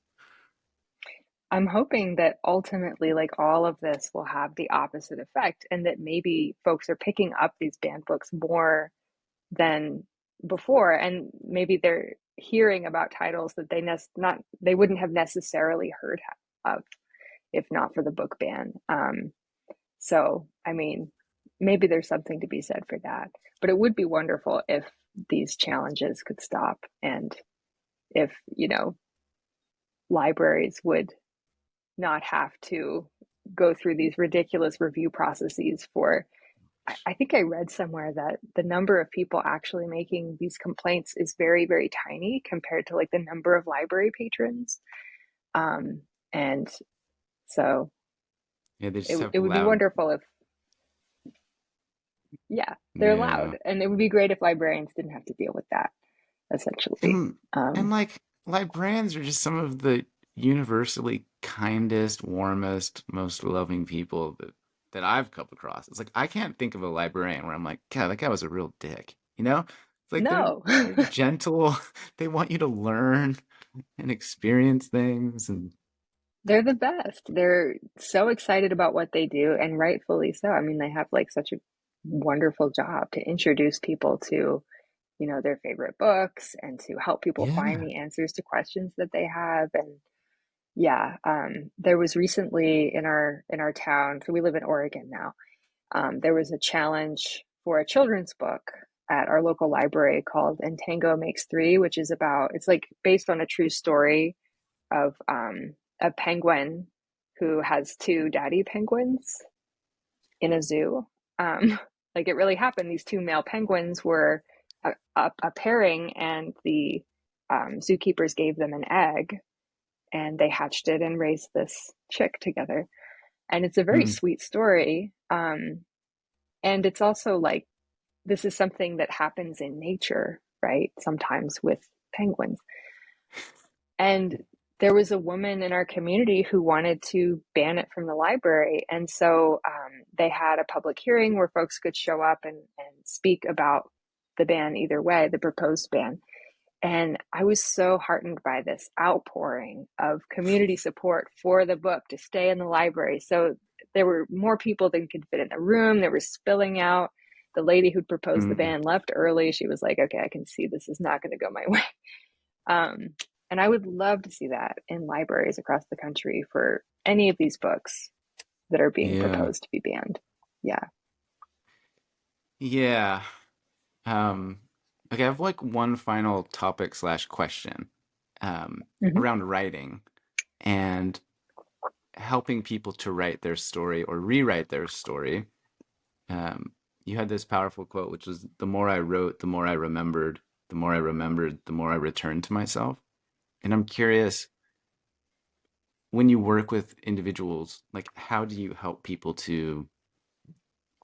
I'm hoping that ultimately, like all of this will have the opposite effect, and that maybe folks are picking up these banned books more than before, and maybe they're hearing about titles that they wouldn't have necessarily heard of if not for the book ban. So, I mean, maybe there's something to be said for that. But it would be wonderful if these challenges could stop, and if, libraries would not have to go through these ridiculous review processes for. I think I read somewhere that the number of people actually making these complaints is very, very tiny compared to like the number of library patrons. And so Yeah, they it, just have it would be loud. wonderful if, yeah, they're Yeah. loud. And it would be great if librarians didn't have to deal with that, essentially. And Um, like librarians are just some of the universally kindest, warmest, most loving people that I've come across. It's like I can't think of a librarian where I'm like, God, that guy was a real dick. You know? It's like no, they're gentle. They want you to learn and experience things and they're the best. They're so excited about what they do, and rightfully so. I mean, they have like such a wonderful job to introduce people to, their favorite books, and to help people find yeah. the answers to questions that they have. And yeah, there was recently in our town, so we live in Oregon now. There was a challenge for a children's book at our local library called And Tango Makes Three, which is it's like based on a true story of a penguin who has two daddy penguins in a zoo. Um, like it really happened. These two male penguins were a pairing, and the zookeepers gave them an egg, and they hatched it and raised this chick together. And it's a very Hmm. sweet story. And it's also like this is something that happens in nature, right? Sometimes with penguins. And there was a woman in our community who wanted to ban it from the library. And so they had a public hearing where folks could show up and speak about the ban either way, the proposed ban. And I was so heartened by this outpouring of community support for the book to stay in the library. So there were more people than could fit in the room. They were spilling out. The lady who'd proposed the Hmm. ban left early. She was like, okay, I can see this is not going to go my way. Um, and I would love to see that in libraries across the country for any of these books that are being Yeah. proposed to be banned. Yeah. Yeah. Um, okay, I have like one final topic slash question Mm-hmm. around writing and helping people to write their story or rewrite their story. You had this powerful quote, which was, "The more I wrote, the more I remembered. The more I remembered, the more I returned to myself." And I'm curious, when you work with individuals, like how do you help people to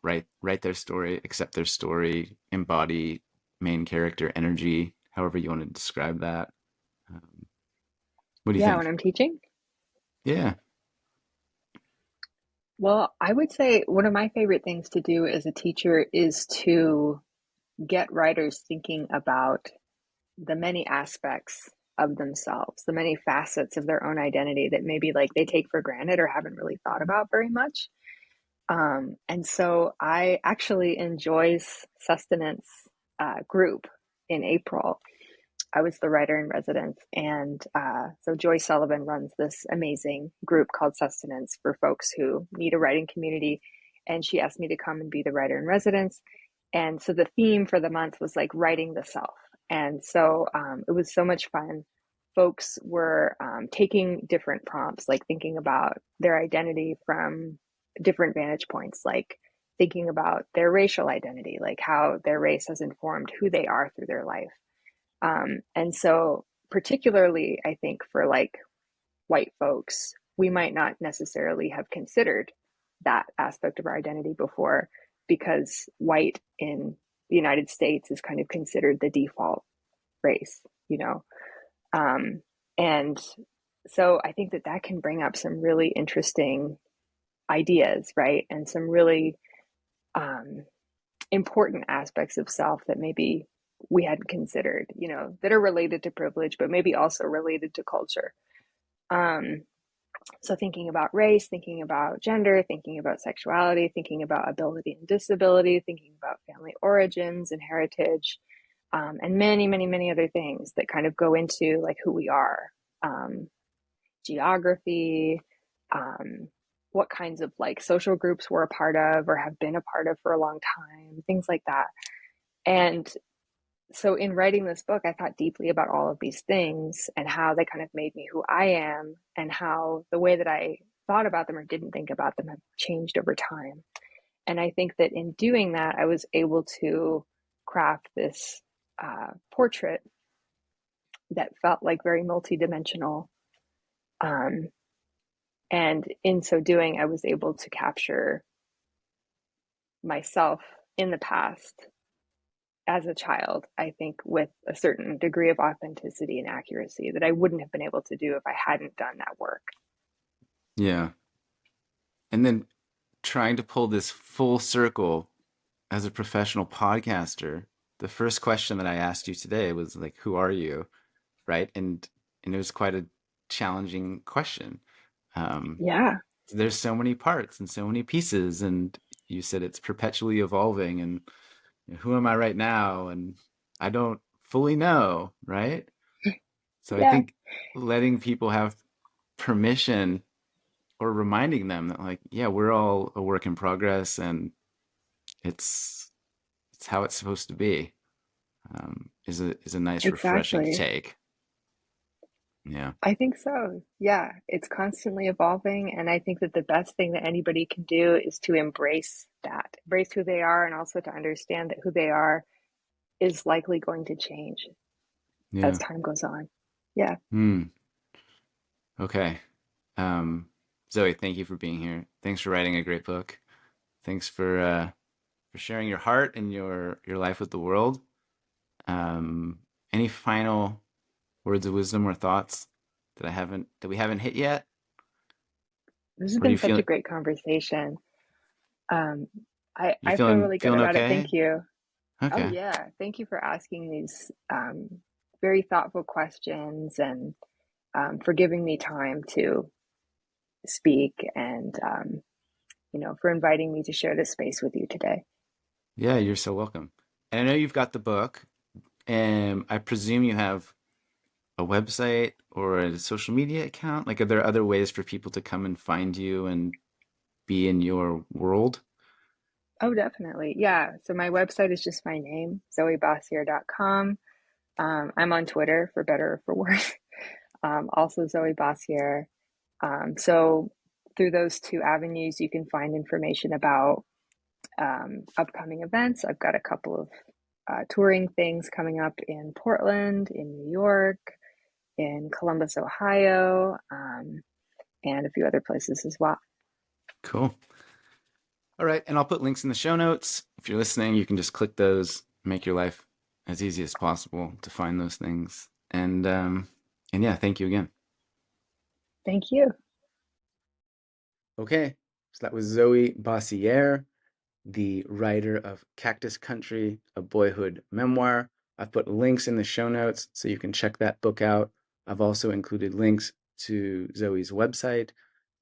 write their story, accept their story, embody main character energy, however you want to describe that? Um, what do you Yeah, when think? I'm teaching. Yeah. Well, I would say one of my favorite things to do as a teacher is to get writers thinking about the many aspects of themselves, the many facets of their own identity that maybe like they take for granted or haven't really thought about very much. And so I actually enjoy Sustenance group in April. I was the writer in residence, and so Joy Sullivan runs this amazing group called Sustenance for folks who need a writing community. And she asked me to come and be the writer in residence. And so the theme for the month was like writing the self. And so it was so much fun. Folks were taking different prompts, like thinking about their identity from different vantage points, like thinking about their racial identity, like how their race has informed who they are through their life. And so, particularly, I think for like white folks, we might not necessarily have considered that aspect of our identity before, because white in the United States is kind of considered the default race, you know? Um, and so I think that that can bring up some really interesting ideas, right? And some really um, important aspects of self that maybe we hadn't considered, that are related to privilege, but maybe also related to culture. Um, So thinking about race, thinking about gender, thinking about sexuality, thinking about ability and disability, thinking about family origins and heritage, and many, many, many other things that kind of go into like who we are, um, geography, um, what kinds of like social groups we're a part of or have been a part of for a long time, things like that. And so in writing this book, I thought deeply about all of these things and how they kind of made me who I am, and how the way that I thought about them or didn't think about them have changed over time. And I think that in doing that, I was able to craft this portrait that felt like very multidimensional. Um, and in so doing, I was able to capture myself in the past as a child, I think, with a certain degree of authenticity and accuracy that I wouldn't have been able to do if I hadn't done that work. Yeah. And then trying to pull this full circle as a professional podcaster, the first question that I asked you today was like, who are you? Right. And it was quite a challenging question. Um, Yeah, there's so many parts and so many pieces, and you said it's perpetually evolving, and you know, who am I right now? And I don't fully know, right? So I yeah, think letting people have permission or reminding them that like, yeah, we're all a work in progress and it's it's how it's supposed to be, is a nice refreshing exactly. take. Yeah. I think so. Yeah, it's constantly evolving. And I think that the best thing that anybody can do is to embrace that, embrace who they are, and also to understand that who they are is likely going to change as Yeah. time goes on. Yeah. Hmm. Okay. Um, Zoe, thank you for being here. Thanks for writing a great book. Thanks for sharing your heart and your life with the world. Any final words of wisdom or thoughts that we haven't hit yet? This has Or been such a great conversation. Um, you I feel really good feeling about it. Thank okay? you. Oh, Okay. yeah. Thank you for asking these very thoughtful questions, and for giving me time to speak, and, for inviting me to share this space with you today. Yeah, you're so welcome. And I know you've got the book, and I presume you have a website or a social media account. Like, are there other ways for people to come and find you and be in your world? Oh, definitely. Yeah. So my website is just my name, zoebossiere.com. I'm on Twitter for better or for worse. Also Zoë Bossiere. So through those two avenues, you can find information about upcoming events. I've got a couple of touring things coming up in Portland, in New York, in Columbus, Ohio, and a few other places as well. Cool. All right, and I'll put links in the show notes. If you're listening, you can just click those, make your life as easy as possible to find those things. And yeah, thank you again. Thank you. Okay, so that was Zoë Bossiere, the writer of Cactus Country, a boyhood memoir. I've put links in the show notes so you can check that book out. I've also included links to Zoe's website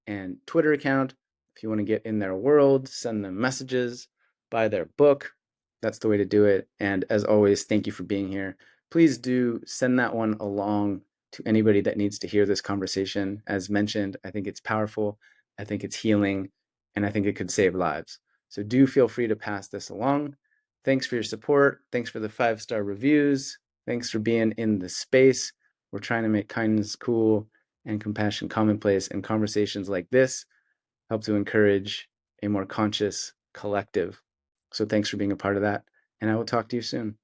and Twitter account. If you want to get in their world, send them messages, buy their book. That's the way to do it. And as always, thank you for being here. Please do send that one along to anybody that needs to hear this conversation. As mentioned, I think it's powerful, I think it's healing, and I think it could save lives. So do feel free to pass this along. Thanks for your support. Thanks for the 5-star reviews. Thanks for being in the space. We're trying to make kindness cool and compassion commonplace, and conversations like this help to encourage a more conscious collective. So thanks for being a part of that, and I will talk to you soon.